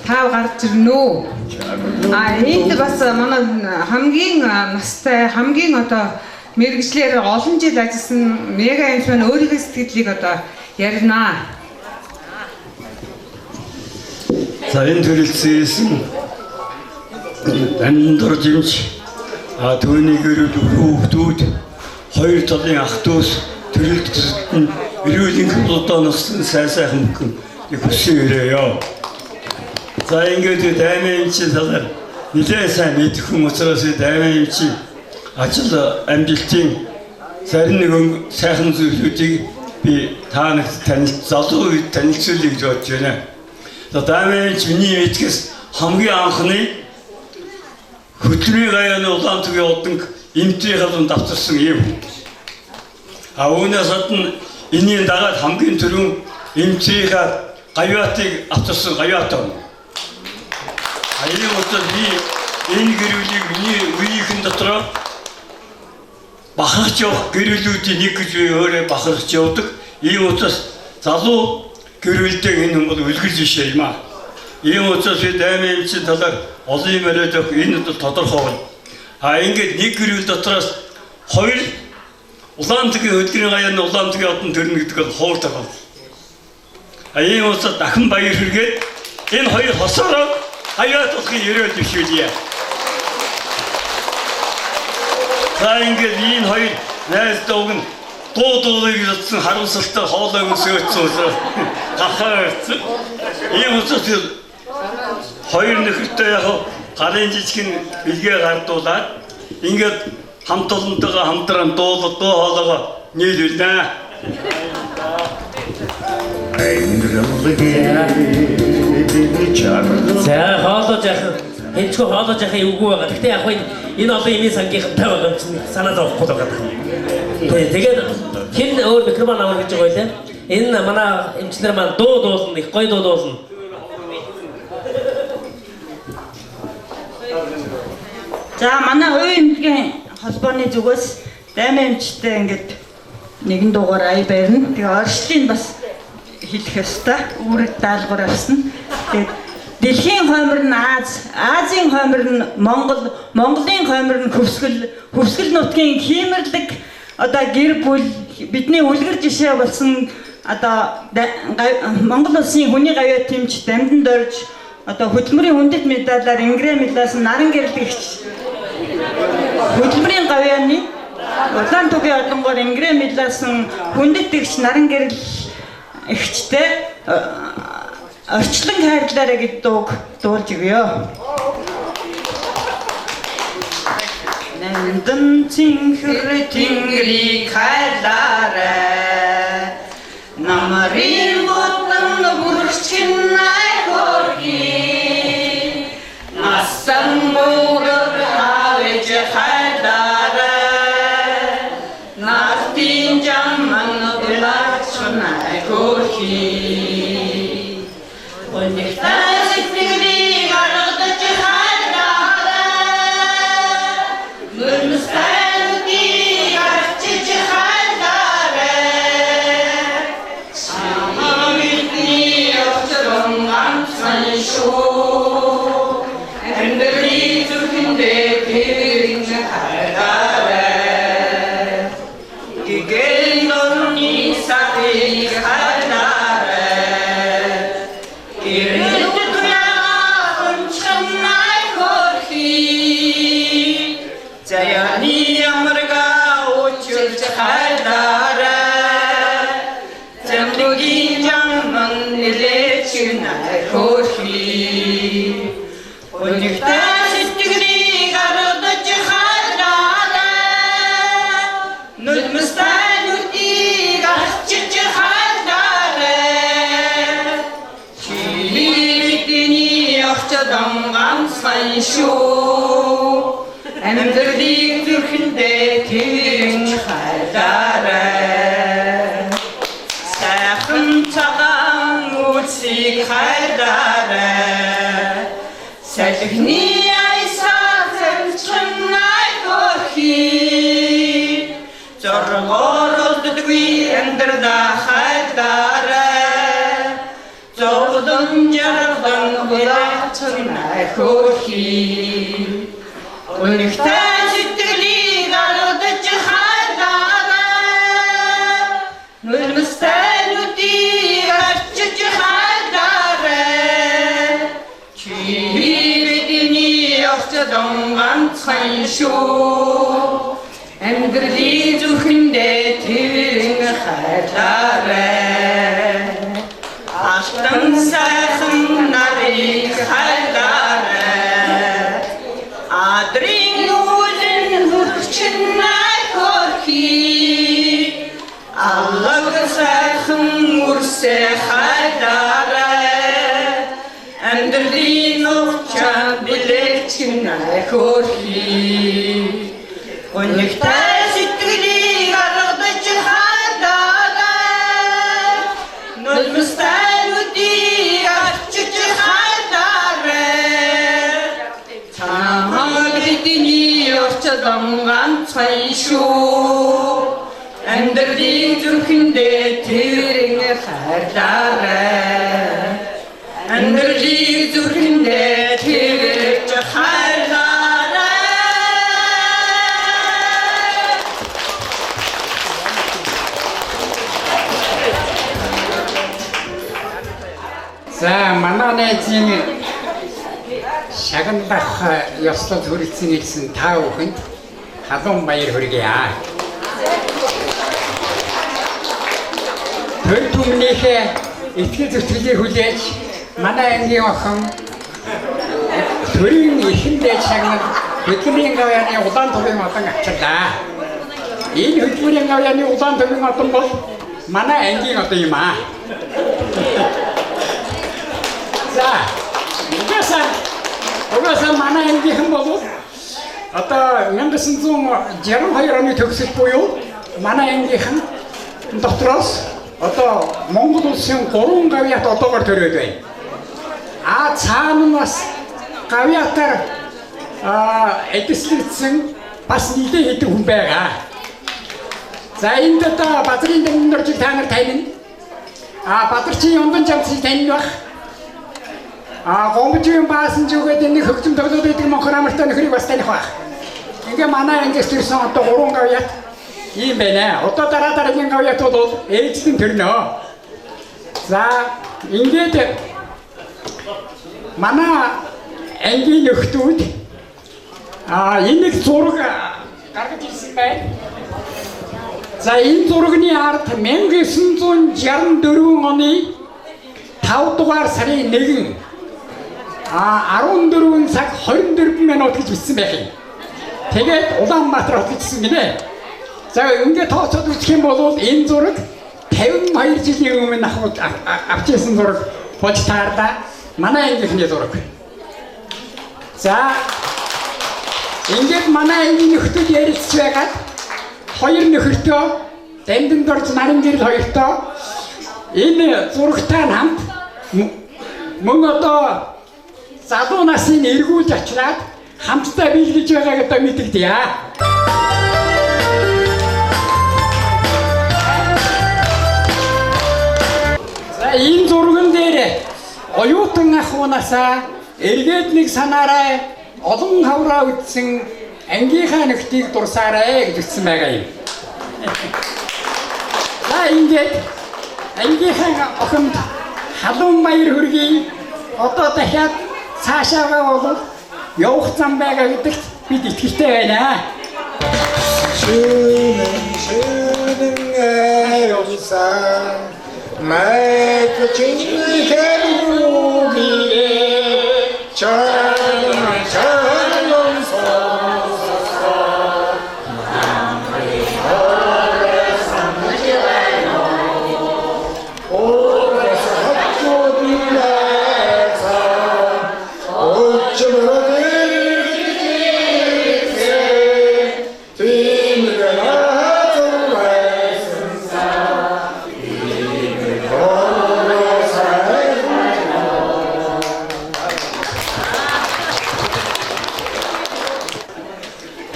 Тав гарч ирнэ үү? Энд бас манай хамгийн настай хамгийн одоо мэргэжлэр олон жил ажилласан мега эмч маань өөрийнхөө сэтгэлийг одоо ярина. За энэ төрөлцсөн Наминдорж эмч түүний гэрэл хүүхдүүд хоёр талын ах дүүс төрөлцсөн эрүүлийн одоо нөхсөн сайхан бүхэн хүссэн өрөөё. За ингээд даймын эмчийн талаар нэлээд сайн мэдэх хүн учраас даймын эмчийн ажил амжилтын зарим нэг сайхан зүйлүүдийг би та нарт залуу үед танилцуулъя гэж бодож байна. За даймын эмч миний мэдгээс хамгийн анхны хөдөлмөрийн гаяаны Улаантүгийн уданг эмчийн халуун давтарсан юм. Үүнээс гадна энэний дагаад хамгийн түрүүн эмчийн гавьяатыг авчирсан гавьяат юм. Энэ утгад би энэ гэрүүлийг миний үеийнхэн дотор бахарч явах гэрүүлүүдийн нэг гэж өөрөө бахарч явдаг. Ийм утгаас залуу гэрүүлдэг энэ бол үлгэр жишээ юм аа. Ийм утгаас би даймын эмчийн талаар олон юм яриад явах энэ бол тодорхой. Ингээд нэг гэрүүл дотроос хоёр Улаантүгийн хөдөлмөрийн гаяаны Улаантүгийн одон төрнө гэдэг бол хууртай байна. Ийм утгаас дахин баяр хүргээд энэ хоёр хосороо хаяат болохын ерөөл дэвшүүлье. За ингээд энэ хоёр найз дууг нь дуудуулыг утсан харамсалтай хоолой өсөөцсөн учраас гахаа ирсэн. Ийм учраас хоёр нөхөртэй яг гарын жижигэн бэлгээ гардуулаад ингээд хамт олонтойгоо хамтран дуу хоолойгоо нийлүүлнэ. За хоолой яах хэнчгүй хоолой яах эвгүй байгаа. Гэхдээ яг энэ олон имийн сангийнхантай байгаа чинь санаа зовхгүй байгаа. Тэгээд хэн өөр микрофон авах гэж байгаа юм. Энэ манай эмчнэр маань дуу дуулна, их гоё дуу дуулна. За манай хувийн эмнэлгийн холбооны зүгээс даймын эмчтэй ингээд нэгэн дуугаар ая барина. Тэгээ орчлын бас хэлэх ёстой. Үүрэг даалгавар авсан. Тэгээд дэлхийн хоймор нь Азийн хоймор нь Монгол, Монголын хоймор нь Хөвсгөл нутгийн хиймэрлэг одоо гэр бүл бидний үлгэр жишээ болсон одоо Монгол улсын хүний гавьяат эмч Наминдорж одоо хөдөлмөрийн хүндэт медалаар Ингрэ медалаас наран гэрлэгч хөдөлмөрийн гавьяаны Улаантүгийн одонгоор Ингрэ медалаас хүндэтгэгч наран гэрлэгчтэй орчлон хайрлаарай гэдэг дууг дуулж өгье. Нэмдэн цинхэр тэнгэрийг хайрлаарай намарын бодон бүрчин найхорги насан мөрөөр авэж хайрлаарай нартин жаман булаач найхорги And the зүрхэндээ тэрэн хайраарай. Гэгэн дорны сарыг хайраарай. Ирээд туяахан чамнай хөрхи. Заяаны амарга училж хайраарай. Замлугийн жаман нэлээч най хөрхи. Өнөختөө сэтгэлийг аргадаж хайраарай. Нулимстай нүдийг арчиж хайраарай. Чи бидний огцодон ганцхан шүү. Амьдралыг зүрхэндээ тэрэн хайраарай. Сайхан цагаан үлсийг хайраарай. Салхины айсаар чамнай хөрхи. Зоргооролддгүй амьдралаа хайраарай. Зовлон жарган хулаачнай хөрхи. Өнөختөө сэтгэлийг аргадаж хайраарай. Нулимстай нүдийг арчиж хайраарай. Чи бидний огцодон ганцхан шүү. Амьдралыг зүрхэндээ тэрэн хайраарай. Алтан сайхан нарыг хайраарай. Адрын үлэн хөрчин най хөрхи. Аллаг сайхан үрсэ хайраарай. Амьдралын ухчаа билэгчин най хөрхи. Өнөختөө сэтгэлийг аргадаж хайраарай. Нулимстай нүдийг арчиж хайраарай. Чамаг бидний орчдон ганцхан шүү. Амьдралыг зүрхэндээ тэрэн хайраарай. Амьдралыг зүрхэндээ тэрэж хайраарай. За манай найзын шагнадах ёслол хүрэлцэн хэлсэн та бүхэнд халуун баяр хүргэе. Төр түмнийхээ итгэл зүтгэлийг хүлээж манай ангийн охин төрийн эхэндээ шагнад хөдөлмөрийн гавьяаны улаан төвийн одон авчирлаа. Энэ хөдөлмөрийн гавьяаны улаан төвийн одон бол манай ангийн одон юм аа. За, угаасаа манай ангийнхан бол одоо 1962 оны төгсөл буюу манай ангийнхан дотроос одоо Монгол улсын 3 гавьяат одоогоор төрөөд байна. Цаана нь бас гавьяатаар эдгэслэгдсэн бас нэлээд хэдэн хүн байгаа. За энд одоо Базрын дэмнэржиг та нар танина. Бадарчин Ундан Жамцыг таньж байх. Гомжийн баасан зүгээд энэ хөгжим тоглоод байдаг Монхор амартай нөхрийг бас таних байх. Ингээ манай ангиас төрсэн одоо 3 гавьяат ийм байна. Одоо дараагийн гавьяат бол ээжлэн төрнө. За ингээд манай ангийн нөхдүүд энийг зураг гаргаж ирсэн байна. За энэ зургийн ард 1964 оны 5 дугаар сарын 1 14 цаг 24 минут гэж бичсэн байх юм. Тэгээд Улаанбаатар хот гэсэн гинэ. За ингээд тооцоод үзэх юм бол энэ зураг 52 жилийн өмнө авчихсан зураг болж таарлаа. Манай ангийнхны зураг. За ингээд манай ангийн нөхдөд ярилцж байгаад хоёр нөхөртөө Дамдан дорж наран гэрэл хоёртоо энэ зурагтай хамт мөн одоо залуу насны эргүүлж очраад хамтдаа биелгэж байгааг одоо мэдэгдэе. За энэ зурган дээр оюутан ахуйнасаа эргээд нэг санаарай олон хавраа үтсэн ангийнхаа нөхдийг дурсаарай гэж ütсэн байгаа юм. За ингээд ангийнхаа охинд халуун баяр хүргэе. Одоо дахиад цаашаагаа бол явах зам байгаа гэдэгт бид итгэлтэй байна. Schönen Elsan, mein Geliebter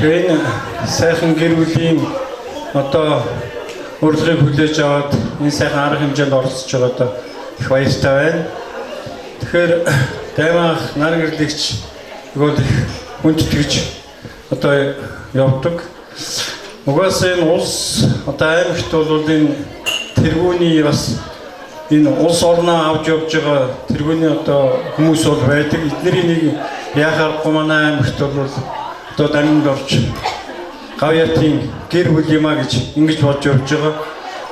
энэ сайхан гэр бүлийн одоо урилгыг хүлээж аваад энэ сайхан арга хэмжээнд оролцож байгаадаа их баяртай байна. Тэгэхээр даймах наран гэрлэгч өгөөд хүндэтгэж одоо явдаг. Угаасаа энэ улс одоо аймагт бол энэ тэргүүний бас энэ улс орноо авч явж байгаа тэргүүний одоо хүмүүс бол байдаг. Эднэрийн нэг яхаарахгүй манай аймагт бол одоо даминд орж гавьяатын гэр бүл юмаа гэж ингэж бодж явж байгаа.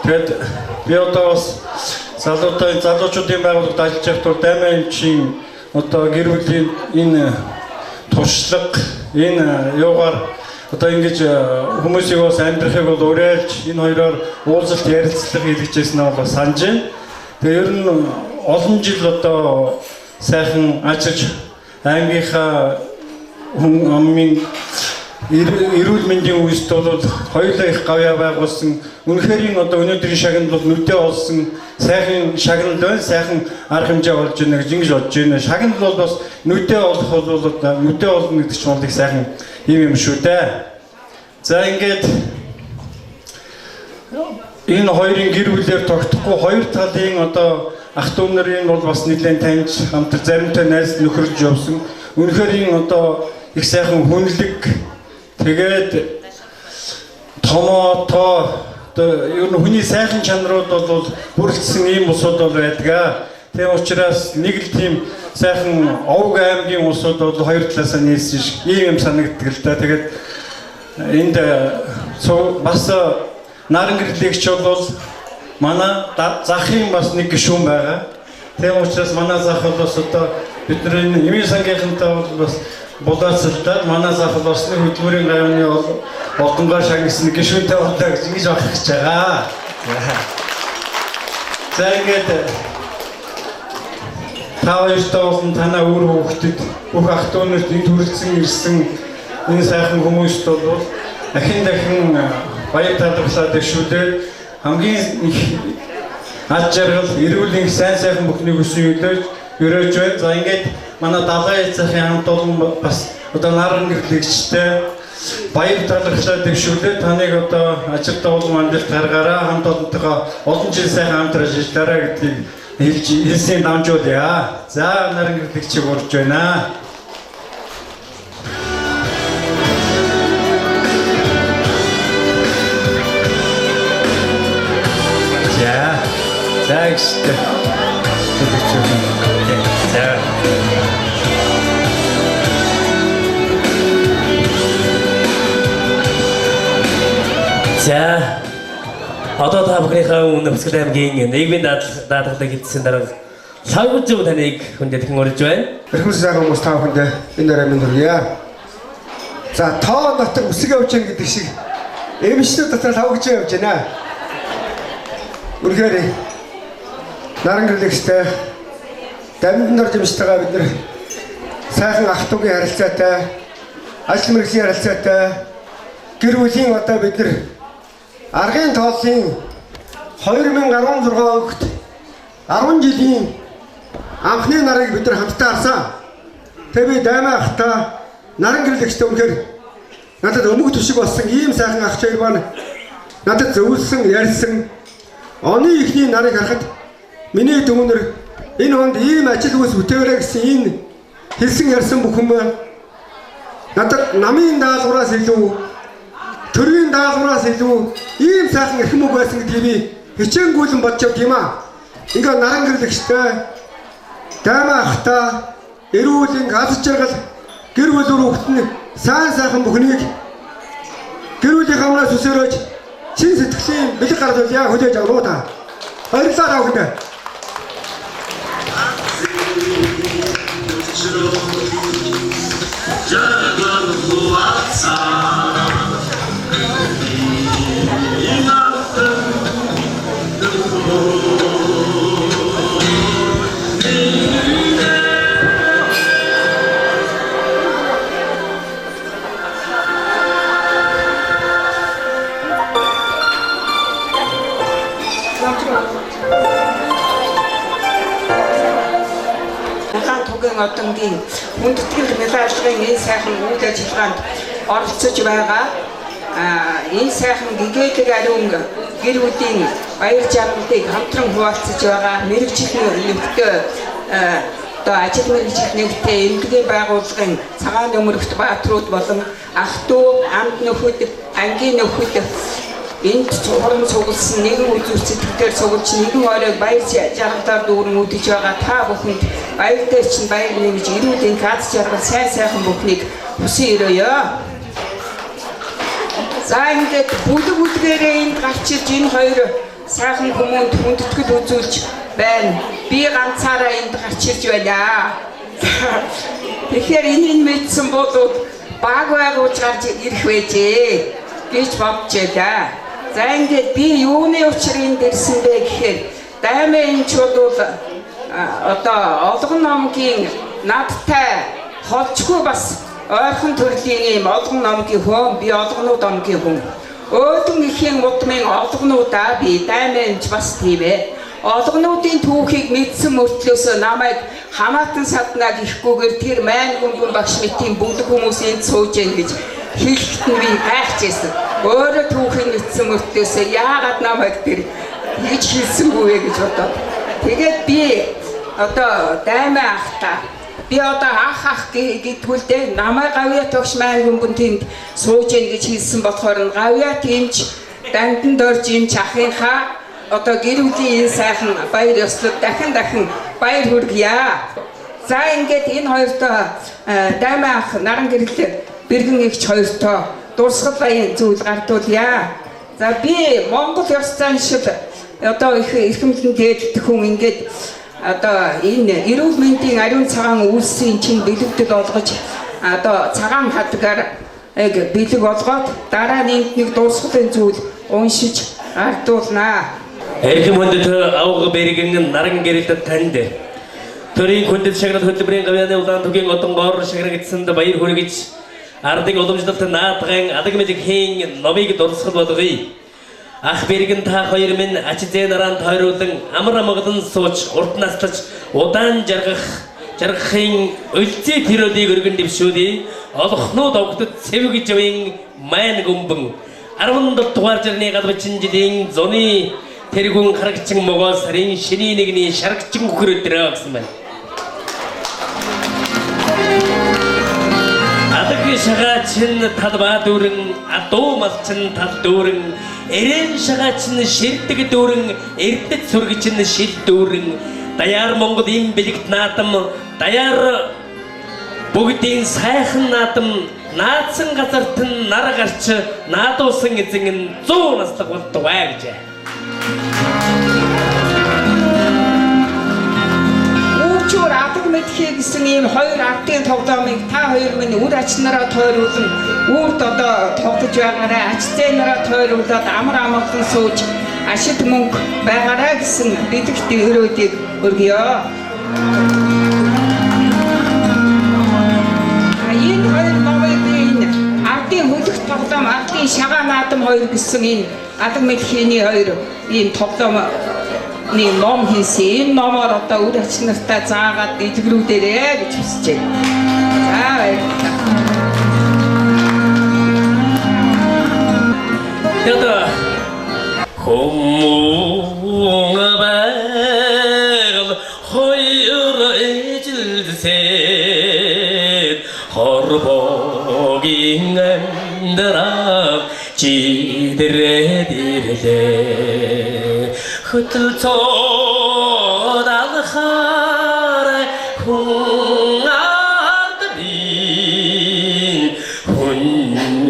Тэгэд би одоо бас залуучуудын байгууллагад ажиллаж байхад бол Даймаамчийн одоо гэр бүлийн энэ туршлага энэ юугаар одоо ингэж хүмүүсийг бас амьдрахыг бол уриалж энэ хоёроор уулзалт ярилцлага хийлгэжсэн нь бол санаж байна. Тэгээ ер нь олон жил одоо сайхан ажиллаж аймгийнхаа хүн амын эрүүл мэндийн үйлсд бол хоёулаа их гавьяа байгуулсан. Үнэхээр одоо өнөөдрийн шагналд бол нүдээ олсон сайхан шагнал байна. Сайхан арга хэмжээ болж байна гэж ингэж бодож байна. Шагнал бол бас нүдээ олох бол нүдээ олно гэдэг чинь бол их сайхан юм шүү дээ. За ингээд энэ хоёрын гэр бүлээр тогтохгүй хоёр талын одоо ах дүү нарын бол бас нэлээд таньж хамт заримтай найз нөхөрлж явсан. Үнэхээр энэ одоо их сайхан хүнлэг тэгээд томоо ер нь хүний сайхан чанарууд бол бүрэлдсэн ийм улсууд бол байдаг. Тийм учраас нэг л тийм сайхан Овг аймгийн улсууд бол хоёр талаасаа нийлсэн шиг ийм юм санагддаг л да. Тэгээд энд бас наран гэрлэгч бол манай захын бас нэг гишүүн байгаа. Тийм учраас манай зах бол бас одоо бидний эмийн сангийнхантай бол бас булаацалдаад манай зах бол осны хөдөлмөрийн гавьяаны олдонгоор шагнасан гишүүнтэй болоо гэж ингэж авах гэж байгаа. За ингээд та хоёртой болон танаа өөр хүүхдэд бүх ах дүү нарт энэ төрөлцсөн ирсэн энэ сайхан хүмүүст бол дахин баяр талархлаа дэвшүүлээд хамгийн их ад жаргал эрүүлийн сайн сайхан бүхнийг өсөн өрөөж байна. За ингээд манай далайн эцгийн хамт олон бас одоо наран гэрлэгчтэй баяр талархлаа дэвшүүлээд таныг одоо ажилтаа олон амжилт гаргаараа хамт олонтойгоо олон жил сайхан хамтран ажиллаарай гэдгийг хэлсэн дамжуулъя. За наран гэрлэгчийг урьж байна. За ихтэй. За одоо та бүхнийхээ өмнө Өсгөл аймгийн нийгмийн даатгалыг хийсэн дараа савгууд зөв таныг хүндэтгэн урьж байна. Эрхэм сайхан хүмүүс та бүхэнд энэ дараа минь хүргье. За тоо дотор үсэг явж байгаа гэдэг шиг эмчнүүд дотор савгаж явж байна. Үнэхээр наран гэрлэгчтэй дамжин дор жимжтэйгээ бид нэр сайхан ах дүүгийн харилцаатай ажил мэргэжлийн харилцаатай гэр бүлийн одоо бид нар аргын тооллын 2016 огт 10 жилийн анхны нарыг бид нар хамтдаа харсан. Тэгээ би Даймаа ахта наран гэрлэгчтэй үнэхээр надад өмг төшиг болсон ийм сайхан ах хоёр маань надад зөвлөсөн ярьсан оны ихний нарыг харахад миний дүүнэр энэ хонд ийм ажил үйлс бүтээрэй гэсэн энэ хэлсэн ярьсан бүхэн маань надад намын даалгавраас илүү төрийн даалгавраас илүү ийм сайхан эрхэм үг байсан гэдгийг би хичээнгүүлэн бодож явд юм аа. Ингээ наран гэрлэгчтэй даймаа ахта эрүүл аз жаргал гэр бүл хүүхэд нь сайхан бүхнийг гэр бүлийн хамраас үсэрэж чин сэтгэлийн бэлэг гаргуулъя хүлээж авах та. Баярлалаа өгнө. Одонгийн хүндэтгэл медальын энэ сайхан үйл ажиллагаанд оролцож байгаа энэ сайхан гэгээлэг ариун гэр бүлийн баяр жаргалыг хамтран хуваалцаж байгаа мэрэгжлийн нөхдөд одоо ажил мэргэжил нэгтээ эмнэлгийн байгууллагын цагаан нөмрөгт баатрууд болон ах トゥ амд нөхөд ангийн нөхөд энд цуглан цугласан нэгэн үзүүр сэтгэлээр цуглаж нэгэн оройг баяр жаргалаар дүүрэн үдэж байгаа та бүхэнд баяртай чинь баяр нэмж ирүүдийн аз жаргал сайхан бүхнийг хүсэн өрөөё. За ингээд бүлэг бүлгээрээ энд гарч ирж энэ хоёр сайхан хүмүүнд хүндэтгэл үзүүлж байна. Би ганцаараа энд гарч ирж байна. Тэгэхээр энэ мэдсэн бодвол баг байгуулж гарч ирэх байжээ гэж бодож байлаа. За ингээд би юуны учрыг энд ирсэн бэ гэхээр даймаа энэ ч бол одоо олгон номгийн надтай холжгүй бас ойрхон төрлийн юм олгон номгийн хүн би олгонууд номгийн хүн өөдөн ихийн мудмын олгонуудаа би даймаач бас тийм ээ олгонуудын түүхийг мэдсэн мөртлөөс намайг хамаатан саднаа гэхгүйгээр тэр майн гүнгүн багш мэтийн бүгд хүмүүс энд сууж гэн гэж хэлэхэд нь би гайхажсэн өөрөө түүхийг мэдсэн мөртлөөс яагаад намайг тэр гэж хэлсэнгүй вэ гэж бодоод тэгээд би одоо даймаа ахта би одоо ах гэдгүүл дээ намайг гавья тогш майн гүнгүн тэнд сууж гэн гэж хэлсэн болохоор нь гавья тэмч дандан дорж юм чахынхаа одоо гэр бүлийн энэ сайхан баяр ёслол дахин баяр хүргье. За ингээд энэ хоёртоо даймаа ах наран гэрэл бэргэн эгч хоёртоо дурсгал баян зүйл гардуулъя. За би Монгол ёс заншил одоо их эрхэмлэн дээлдэх хүн ингээд одоо энэ эрүүл мэндийн ариун цагаан үйлсийн чинь бэлэгдэл олгож одоо цагаан хадгаар бэлэг олгоод дараа нь нэг дурсгалын зүйл уншиж ардуулнаа. Эрхэм хүндэт авга бэргэн наран гэрэлд танд төрийн хүндэт шагнал хөтөлбөрийн гавьяаны улаан түгийн одон гоор шагнагдсанд баяр хүргэж ардын уламжлалт наадган адаг мэжгийн номыг дурсгал болгоё. Ах бэргэн та хоёр минь ачзээ наран тойруулан амар амгалан сууч урд наслаж удаан жаргахын өлзий тэрөлийг өргөн дэвшүүлээ. Олохнууд огтд цэвгэж явын майн гүмбэн 17 дугаар жирны галбчин жилийн зуны тэргүн харагчин могоо сарын шиний нэгний шарагчин хөрөдрөө гэсэн байна. Адаг шагаачин талбаа дүүрэн адуу малчин тал дүүрэн эрен шагаачин шилдэг дүүрэн эрдэт сүргичин шил дүүрэн даяар Монгол им бэлэгт наадам даяар бүгдийн сайхан наадам наадсан газарт нь нар гарч наадуусан эзэн 100 наслаг болтугай гэж. Үүчээр адаг мэдхий гэсэн ийм хоёр ардын тоглоомыг та хоёр минь үр ачнараа тойруулан үрд одоо тоглож байгаараа ачзээ нараа тойруулаад амар амгалан сууж ашиг мөнгө байгаараа гэсэн бэлэгт өрөөдийг өргөё. Энэ хоёр номыг ардын хөлөх тоглоом ардын шагаа наадам хоёр гэсэн энэ адаг мэдхийний хоёр ийм тоглоом ном хийсэн. Энэ номоор одоо үр ачнартаа заагаад дэлгэрүүлээрэ гэж хүсэж байна. За баярлалаа. Яда хомонгабал хоёр эжилсээ хор 보긴 안더라 지드레디르데 흩어나가라 홍아들이 훈우지리히데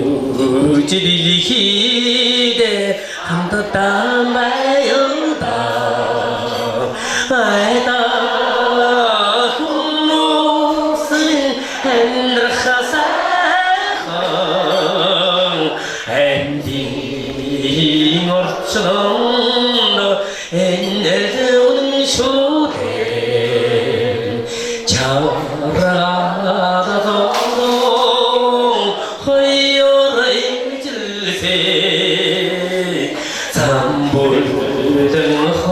한도담마요다 아이다 훈무슨 핸드카사 엔딩 어쩌나 엔내는 쇼대 자라다도 허여를 질세 삼불등 허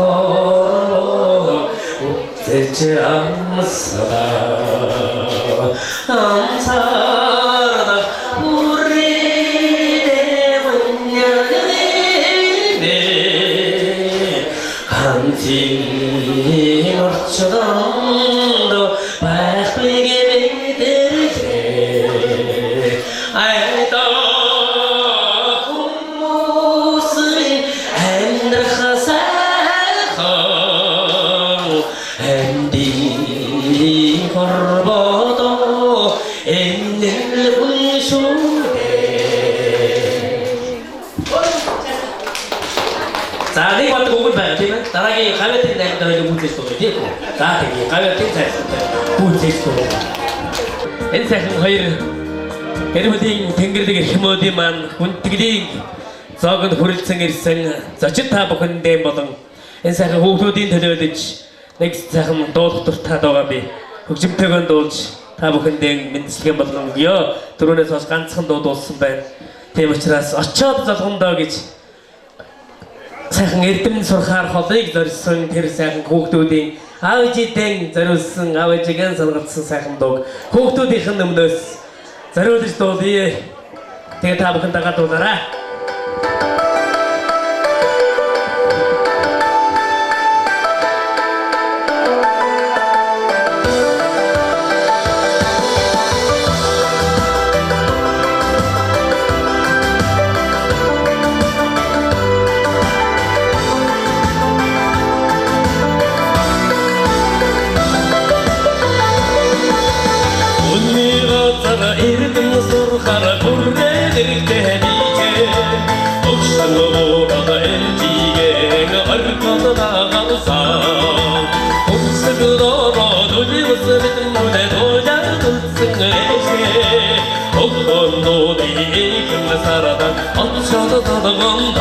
웃지 않사다 암사다 우리 대문년에 한팀 어쩌던도 밝게 믿을게 알다 모습이 핸드카사고 핸디 걸보도 엔늘 운수대 자, 네 번째 곡을 봐요. 그러면 나라기 가벼운 날도 문제스도 있고, 자, 되게 가벼운 잘했습니다. 문제스도. 인생 허일, 여러분들 댕글되게 힘어디만 운티기 작은 호르층일생 자칫다 보건데 뭐든 인생 호소딘 되려듯이 넥스트 하면 도둑도 타도가비 흑심태건 도치 다 보건데 민스게 뭐든 거요 드론에서 간청도 도스배 대모치라서 어쩌도 자동다기지 сайхан эрдэм сурахаар холыг зорьсон тэр сайхан хүүхдүүдийн аавжидэн зориулсан аавжигийн сонголцсон сайхан дуу хүүхдүүдийнх нь өмнөөс зориулж дуулъя. Тэгээ та бүхэн дагаад дуулаарай. 어쩌다 더더건더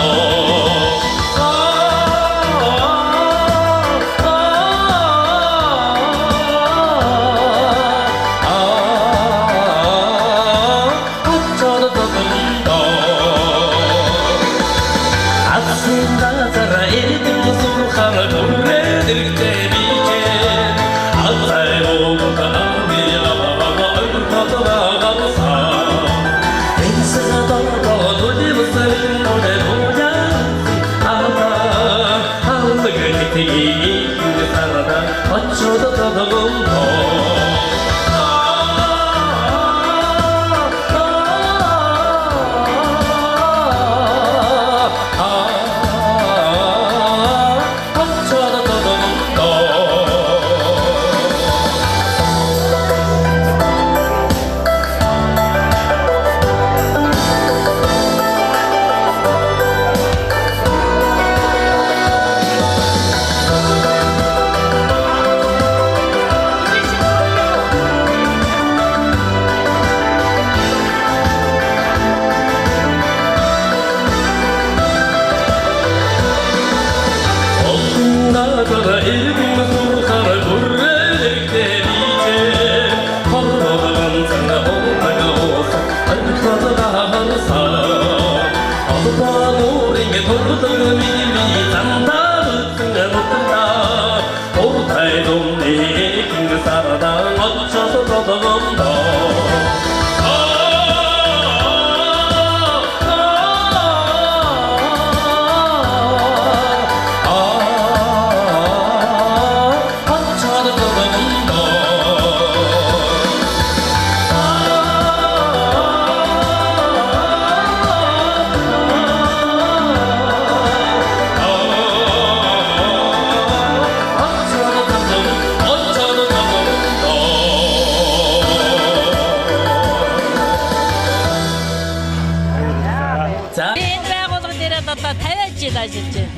одоо 50 жил ажиллаж байна.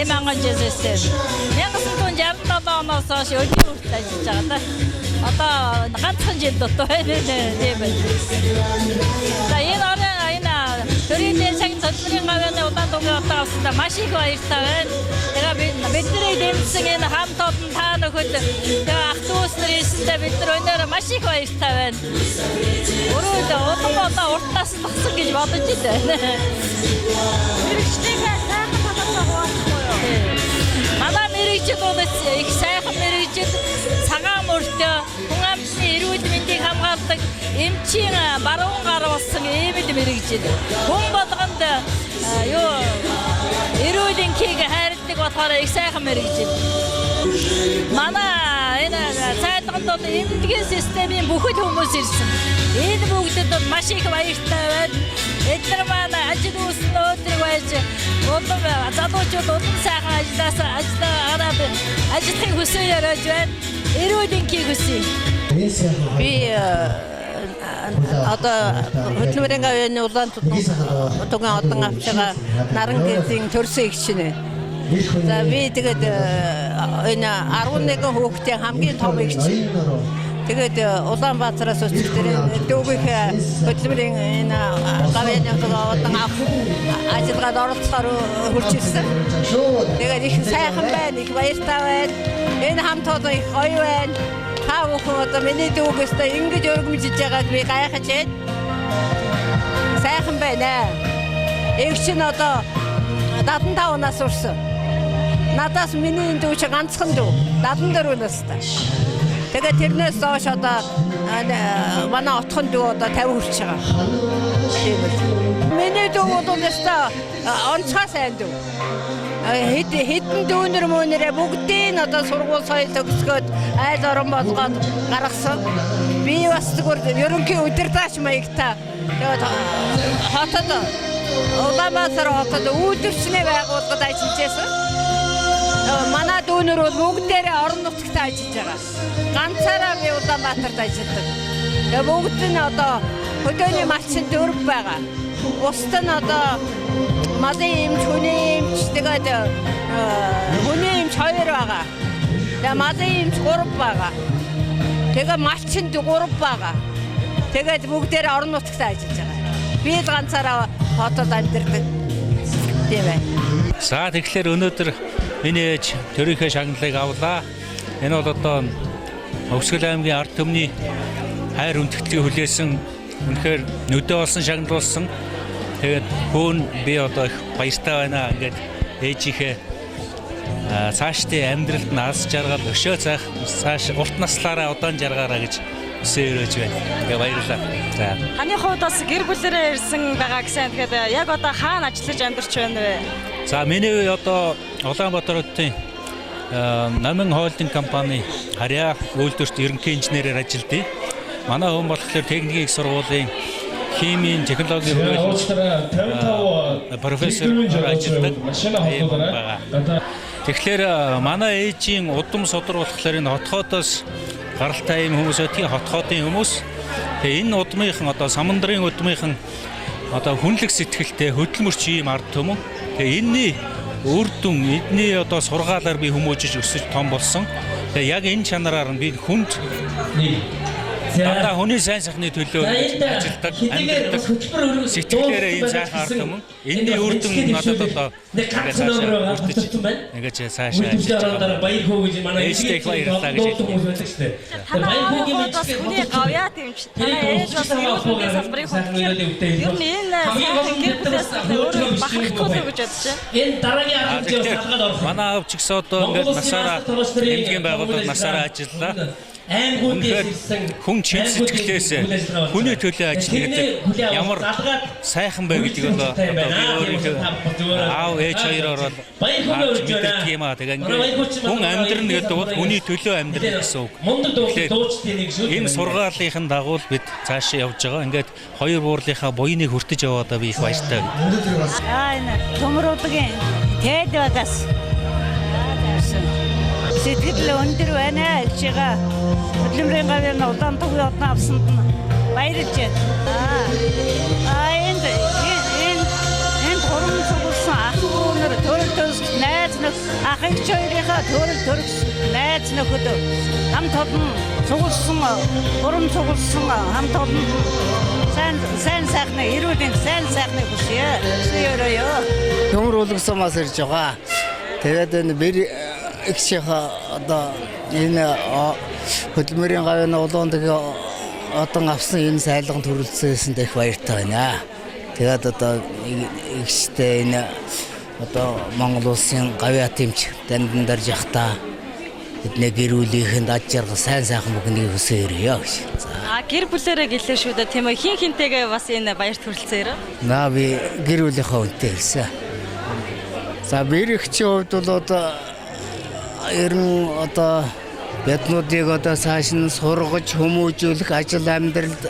Эм ангажээсээ 1967 оноос хойш өдний хүртэл ажиллаж байгаа да. Одоо ганцхан жил дутуу байна тийм байна. За энэ төрийн цаг цоцлын гавьяаны удаан дугуй одоо авсандаа маш их баяртай байна. Тэгээ бидний дэмжсэн энэ хамт олон та нөхөд тэгээ ах дүүс нар ирсэндээ бид нар өнөөр маш их баяртай байна. Өөрөө одоо уртаас тагсан гэж бодож байна. Мэргэжлийнхээ сайхан талаасаа хуваалцахгүй юу? Манай мэргэжил бол их сайхан мэргэжил, цагаан мөртөө хүн амтны эрүүл мэндийг хамгаалдаг эмчийн баруун гар болсон ийм л мэргэжил. Хүн болгонд эрүүлийн кийг хайрладаг болохоор их сайхан мэргэжил. Манай энэ цайлганд бол эмнэлгийн системийн бүхэл хүмүүс ирсэн. Энэ бүгдэд бол маш их баяртай байна. Эдгээр манай ажил үйлсэнд өдрөг байж улам залуучууд улам сайхан ажиллахыг хүсэж яриад байна. Эрүүлийн кийг хүсье. Би одоо хөдөлмөрийн гавьяаны улаан тугаан одон авч байгаа Нарангийн төрсөн эгч нэ. За би тэгээд энэ 11 хүүхдийн хамгийн том эгч. Тэгээд Улаанбаатараас өсөлт дүүгийнх хөдөлмөрийн энэ гавьяаны одон ажиллагаанд оролцохоор хурж ирсэн. Тэгээд их сайхан байна, их баяртай байна. Энэ хамт олон их гоё байна. Та бүхэн одоо миний дүүгөөсөө ингэж өргөмжиж байгааг би гайхаж байна. Сайхан байна. Эгч нь одоо 75 нас хүрсэн. Надаас миний дүү чи ганцхан дүү 74 настай. Тэгээд тэрнээс доош одоо манай отхон дүү одоо 50 хүрч байгаа. Тийм үү. Миний дүү бол өстой онцгой сайн дүү. Хэдэн дүүнэр мөнөрөө бүгдийг одоо сургууль соёл төгсгөөд айл орон болгоод гаргасан. Би бас зүгээр ерөнхий удирдаач маягтай. Тэгээд хотод Улаанбаатар хотод үйлдвэрчний байгууллагад ажиллаж байсан. Манай дүүнэр бол бүгдээрээ орон нутагт ажиллаж байгаа. Ганцаараа би Улаанбаатарт ажилладаг. Тэгээ бүгд нь одоо хөдөөний малчин дөрв байгаа. Бусд нь одоо малын эмч, хүний эмч, тэгээд хүний эмч 2 байгаа. Тэгээ малын эмч 3 байгаа. Тэгээ малчин 3 байгаа. Тэгээд бүгдээрээ орон нутагт ажиллаж байгаа. Би л ганцаараа хотод амьдардаг. Тийм ээ. За тэгэхээр өнөөдөр миний ээж төрийнхөө шагналыг авлаа. Энэ бол одоо Өвсгөл аймгийн ард түмний хайр хүндэтгэлийг хүлээсэн үнэхээр нүдэ болсон шагнал болсон. Тэгээд хөөн би одоо их баяртай байна. Ингээд ээжийнхээ цаашдын амьдралд нь алс жаргал өшөө цаах цааш урт наслаараа удаан жаргаараа гэж өсөөрөөж байна. Ингээ баярлалаа. За. Таны хувьд бас гэр бүлээрээ ирсэн байгаа гэсэн. Тэгэхээр яг одоо хаана ажиллаж амьдарч байна вэ? За миний одоо Улаанбаатар хотын Намын холдинг компани харьяа үйлдвэрт ерөнхий инженерээр ажилладаг. Манай хүн болохоор техникийн их сургуулийн химийн технологийн профессор ажилладаг. Тэгэхээр манай ээжийн удам содор болохоор энэ хотхоодоос гаралтай юм хүмүүс өтгийн хотхоодын хүмүүс. Тэгээ энэ удмынхан одоо самандрын удмынхан одоо хүнлэг сэтгэлтэй хөдөлмөрч ийм ард түмэн. Тэгээ энэний үр дүн эдний одоо сургаалаар би хүмүүжиж өсөж том болсон. Тэгээ яг энэ чанараар нь би хүнд дандаа хүний сайн сайхны төлөө ажилладаг, амьдардаг, сэтгэлээрээ ийм сайхан ард түмэн. Энэний үр дүн надад одоо ингээд цаашаа хүртэж ингээд цаашаа ажиллаж байгаа. Баяр хөөгж манай ээжтэй баярлалаа гэж хэлдэг. Баяр хөөгний бас хүний гавьяа дэмж. Танай ээж бас эрүүл салбарын хөтөлбөр. Ер нь энэ гэр бүлээс өөрөө бахархгүй гэж бодож байна. Энэ дараагийн ард түмний салгаад орох. Манай аав ч гэсэн одоо ингээд насаараа эмнэлгийн байгууллагад насаараа ажиллаа. Хүн чин сэтгэлээс хүний төлөө ажиллах гэдэг ямар сайхан бай гэдэг бол одоо би өөрийнхөө аав ээж хоёроор бол мэддэг юм аа. Тэгээ ингээд хүн амьдрна гэдэг бол хүний төлөө амьдрах гэсэн үг. Тэгэхээр энэ сургаалынхын дагуу бид цаашаа явж байгаа. Ингээд хоёр буурлынхаа буйныг хүртэж яваадаа би их баяртай. Энэ төмрүүдгийн тээд байгаас сэтгэл өндөр байна гэж байгаа. Хөдөлмөрийн гавьяаны улаан тугын одон авсанд нь баярлж байна. Энэ гурван цугласан ах ах эгч хоёрынхаа төрөлс найз нөхөд хамт олон цугласан, урам цугласан хамт олон сайн сайхны эрүүлийн сайн сайхныг хүсье. Өөрөөё. Төмөр уулгасамаас ирж байгаа. Тэгээд энэ бэр эгчийнхаа одоо энэ хөдөлмөрийн гавьяаны улаан дэгэ одоо авсан энэ сайлганд хүрэлцсэн дэх баяртай байна. Тэгээд одоо эгчтэй энэ одоо Монгол улсын гавьяа тэмч дандан дарж явахдаа бидний гэр бүлийнхэнд аж жаргал сайн сайхан бүгнийг хүсээрээ гэж. Гэр бүлээрээ гэлээ шүү дээ тийм ээ. Хин хинтэйгээ бас энэ баярт хүрэлцээрээ. Наа би гэр бүлийнхаа үнтэй ирсэн. За бэрэгчийн хувьд бол одоо ерөн одоо биднуудыг одоо цааш нь сургаж хүмүүжүүлэх, ажил амьдралд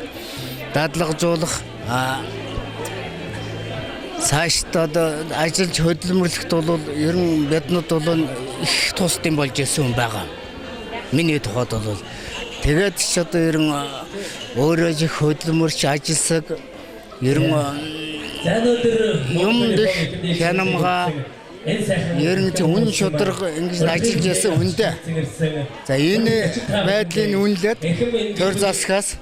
дадлагжуулах цаашд одоо ажиллаж хөдөлмөрлөхд бол ерөн биднууд бол их тусдын болж ирсэн хүн байгаа. Миний тухайд бол тэгээд ч одоо ерөн өөрөө их хөдөлмөрч ажилласаг ерөн юм дэх хянамга ерөн үн шударга ингэж ажиллаж ясан үндэ. За энэ байдлын үнэлээд төр засгаас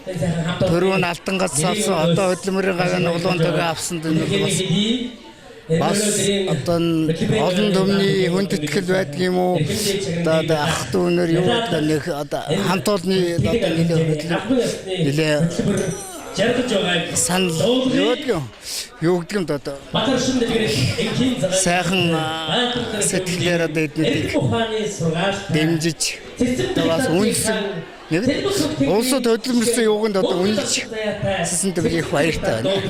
төрөө нь алтангаас авсан одоо хөдөлмөрийн гавьяаны улаан дэгэ авсан дэх бас одоо олон төмний хүндэтгэл байдаг юм уу? Одоо ах дүүнэр юу одоо нэг одоо хамт олонны одоо нэлээ санал юу гэдэг юм одоо сайхан сэтгэлээр одоо эднүүдийг дэмжиж бас үнэлсэн нэг улсад хөдөлмөрсөн юуганд одоо үнэлж би их баяртай байна.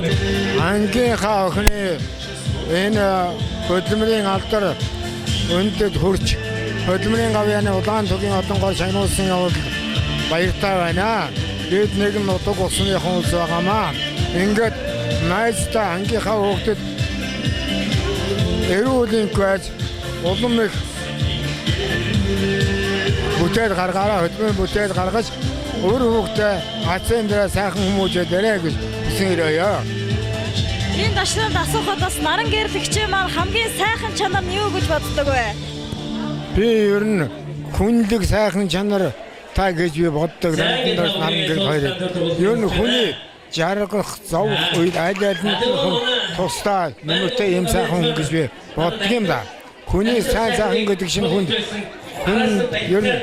Ангийнхаа охины энэ хөдөлмөрийн алдар өндөд хурж хөдөлмөрийн гавьяаны улаан төгийн олон гол шагнуулсан явал баяртай байна. Бид нэгэн нутаг усныхан улс байгаамаа. Ингээд найзтай ангийнхаа хүүхдэд эрүүлийн гүйж улам их бүтээл гаргаараа хөдөлмөрийн бүтээл гаргаж өөр хүүхдээ ацын дээр сайхан хүмүүжээрэй гэж хүсээрээ. Энэ дашнанд асуухад бас наран гэрлэгчээ маань хамгийн сайхан чанар нь юу гэж боддог вэ? Би ер нь хүнлэг сайхан чанар та гэж би боддог. Наран гэрэл хоёр. Ер нь хүний жаргах, зовх үед аль алинд хүн тусдаа нэмэртэй юм сайхан хүн гэж би боддог юм да. Хүний сайн сайхан гэдэг чинь хүн ер нь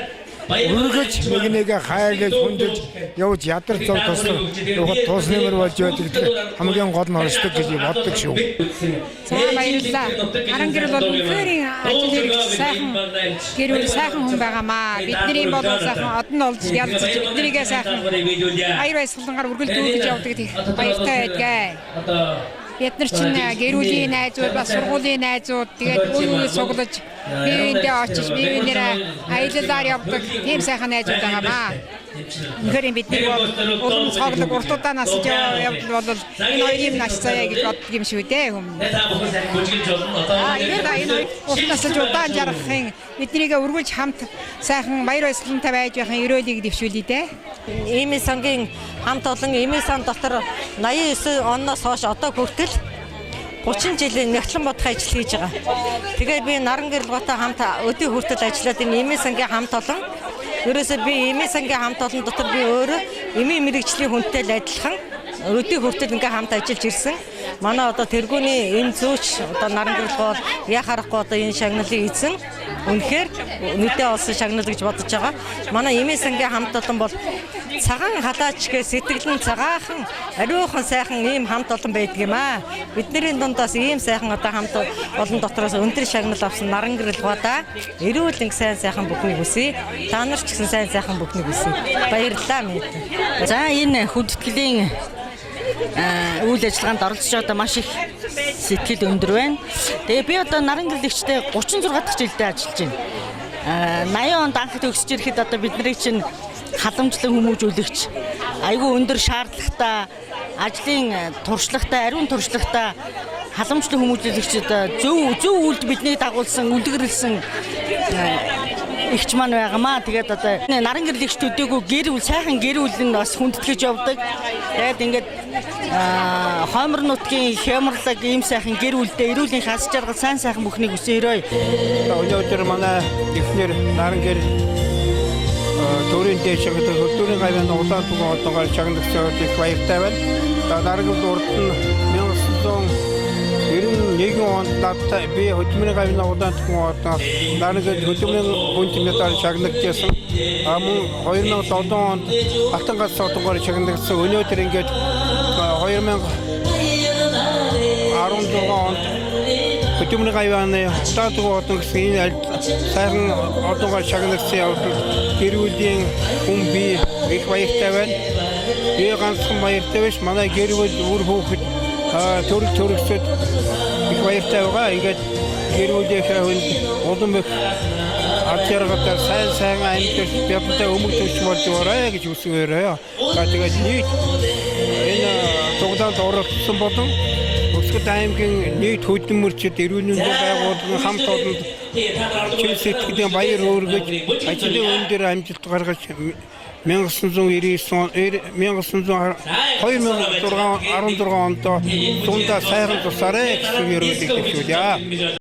үргэж нэгнийгээ хайрлаж хүндэж явж ядар зов тус нэмэр болж байдаг хамгийн гол нь оршдог гэж боддог шүү. За баярлалаа. Наран гэрэл бол үнэхээр ажил хэрэгч сайхан гэр бүл сайхан хүн байгаамаа. Бидний болон сайхан одон олж ялцж биднийгээ сайхан аяр баясгалангаар үргэлжлүүлж явдаг их баяртай байдгаа. Бид нар чинь гэр бүлийн найзууд бас сургуулийн найзууд тэгээд үе суглаж биеиндээ очиж биеинээрээ аялалаар явдаг тийм сайхан найзууд байгаамаа. Үнэхээр бидний бол улам цоглог уртудаа насж явбал бол энэ хоёрын нас заяа гэж боддог юм шүү дээ хүмүүс. Энэ улам насж удаан жаргахын биднийг үргэлж хамт сайхан баяр баясгалантай байж байхын өрөөлийг дэвшүүлээ дээ. Эми сангийн хамт олон Эми сан дотор 89 оноос хойш одоо хүртэл 30 жилийн нэгтлэн бодох ажил хийж байгаа. Тэгээд би Наран гэрэлгоотой хамт өдөө хүртэл ажиллаад энэ Эми сангийн хамт олон ерөөсөө би Эми сангийн хамт олон дотор би өөрөө эми мэрэгжлийн хүнтэй л адилхан өдөө хүртэл ингээ хамт ажиллаж ирсэн. Манай одоо тэргүүний эм зүүч одоо Наран гэрэлгоо яхаарахгүй одоо энэ шагналыг эзэн үнэхээр нүдээ олсон шагнал гэж бодож байгаа. Манай Эми сангийн хамт олон бол цагаан халаач гэ сэтгэл нь цагаахан ариухан сайхан ийм хамт олон байдаг юм аа. Бидний дундаас ийм сайхан одоо хамт олон дотроос өндөр шагнал авсан Наран гэрэлгоодаа эрүүл инг сайн сайхан бүхнийг хүсье. Та нар ч гэсэн сайн сайхан бүхнийг хүсье. Баярлалаа мэд. За энэ хүндэтгэлийн үйл ажиллагаанд оролцож одоо маш их сэтгэл өндөр байна. Тэгээ би одоо Наран гэрлэгчтэй 36 дахь жилдээ ажиллаж байна. 80 онд анх төгсөж ирэхэд одоо бидний чинь халамжлан хүмүүжүүлэгч айгүй өндөр шаардлагатай ажлын туршлагатай ариун туршлагатай халамжлан хүмүүжүүлэгч зөв үйлд бидний дагуулсан үлгэрлсэн ихч маань байгаамаа. Тэгээд одоо наран гэрлэгч төдийгүй гэр бүл сайхан гэр бүл нь бас хүндэтгэж явдаг. Тэгээд ингээд хомор нутгийн хямрлаг ийм сайхан гэр бүлдээ эрүүлийн хас жаргал сайн сайхан бүхнийг хүсээрэй. Өнөөдөр манай эхнэр наран гэр төрийн дэшиг хөдөлгөөний гавьяаны улаан түгээн одоогоор чагнагчаад их баяртай байна. Наран гэр урд нь 1991 онд надтай би хөдөлгөөний гавьяаны улаан түгээн одоо наран гэр хөдөлгөөний хүн тэмдгээр чагнагчсан. Мөн 2007 онд Алтан галс одоогоор чагнагчсан. Өнөөдөр ингээд 2016 онд хөдөлгөөний гавьяаны улаан түгээн одоо гэсэн энэ сайхан одоогоор чагнагчсан явдал гэр бүлийн хүн би их баяртай байна. Би ганцхан баяртай биш, манай гэр бүл үр хүүхэд төрөгчд их баяртай байгаа. Ингээд гэр бүлийнхээ хүнд улам их ад жаргалтай сайн амьдарч бяцтай өмг төвч болж байгаа гэж үсгээрээ. Тэгээд нийт энэ цуглаанд оролцсон болон Өсгөд аймгийн нийт хөдөлмөрчид эрүүл мэндийн байгууллагын хамт олонд чин сэтгэлийн баяр хөөргөж ажлын өн дээр амжилт гаргаж 2016 онд дундаа сайхан тусаарай гэсэн ерөнхий зөвлөе.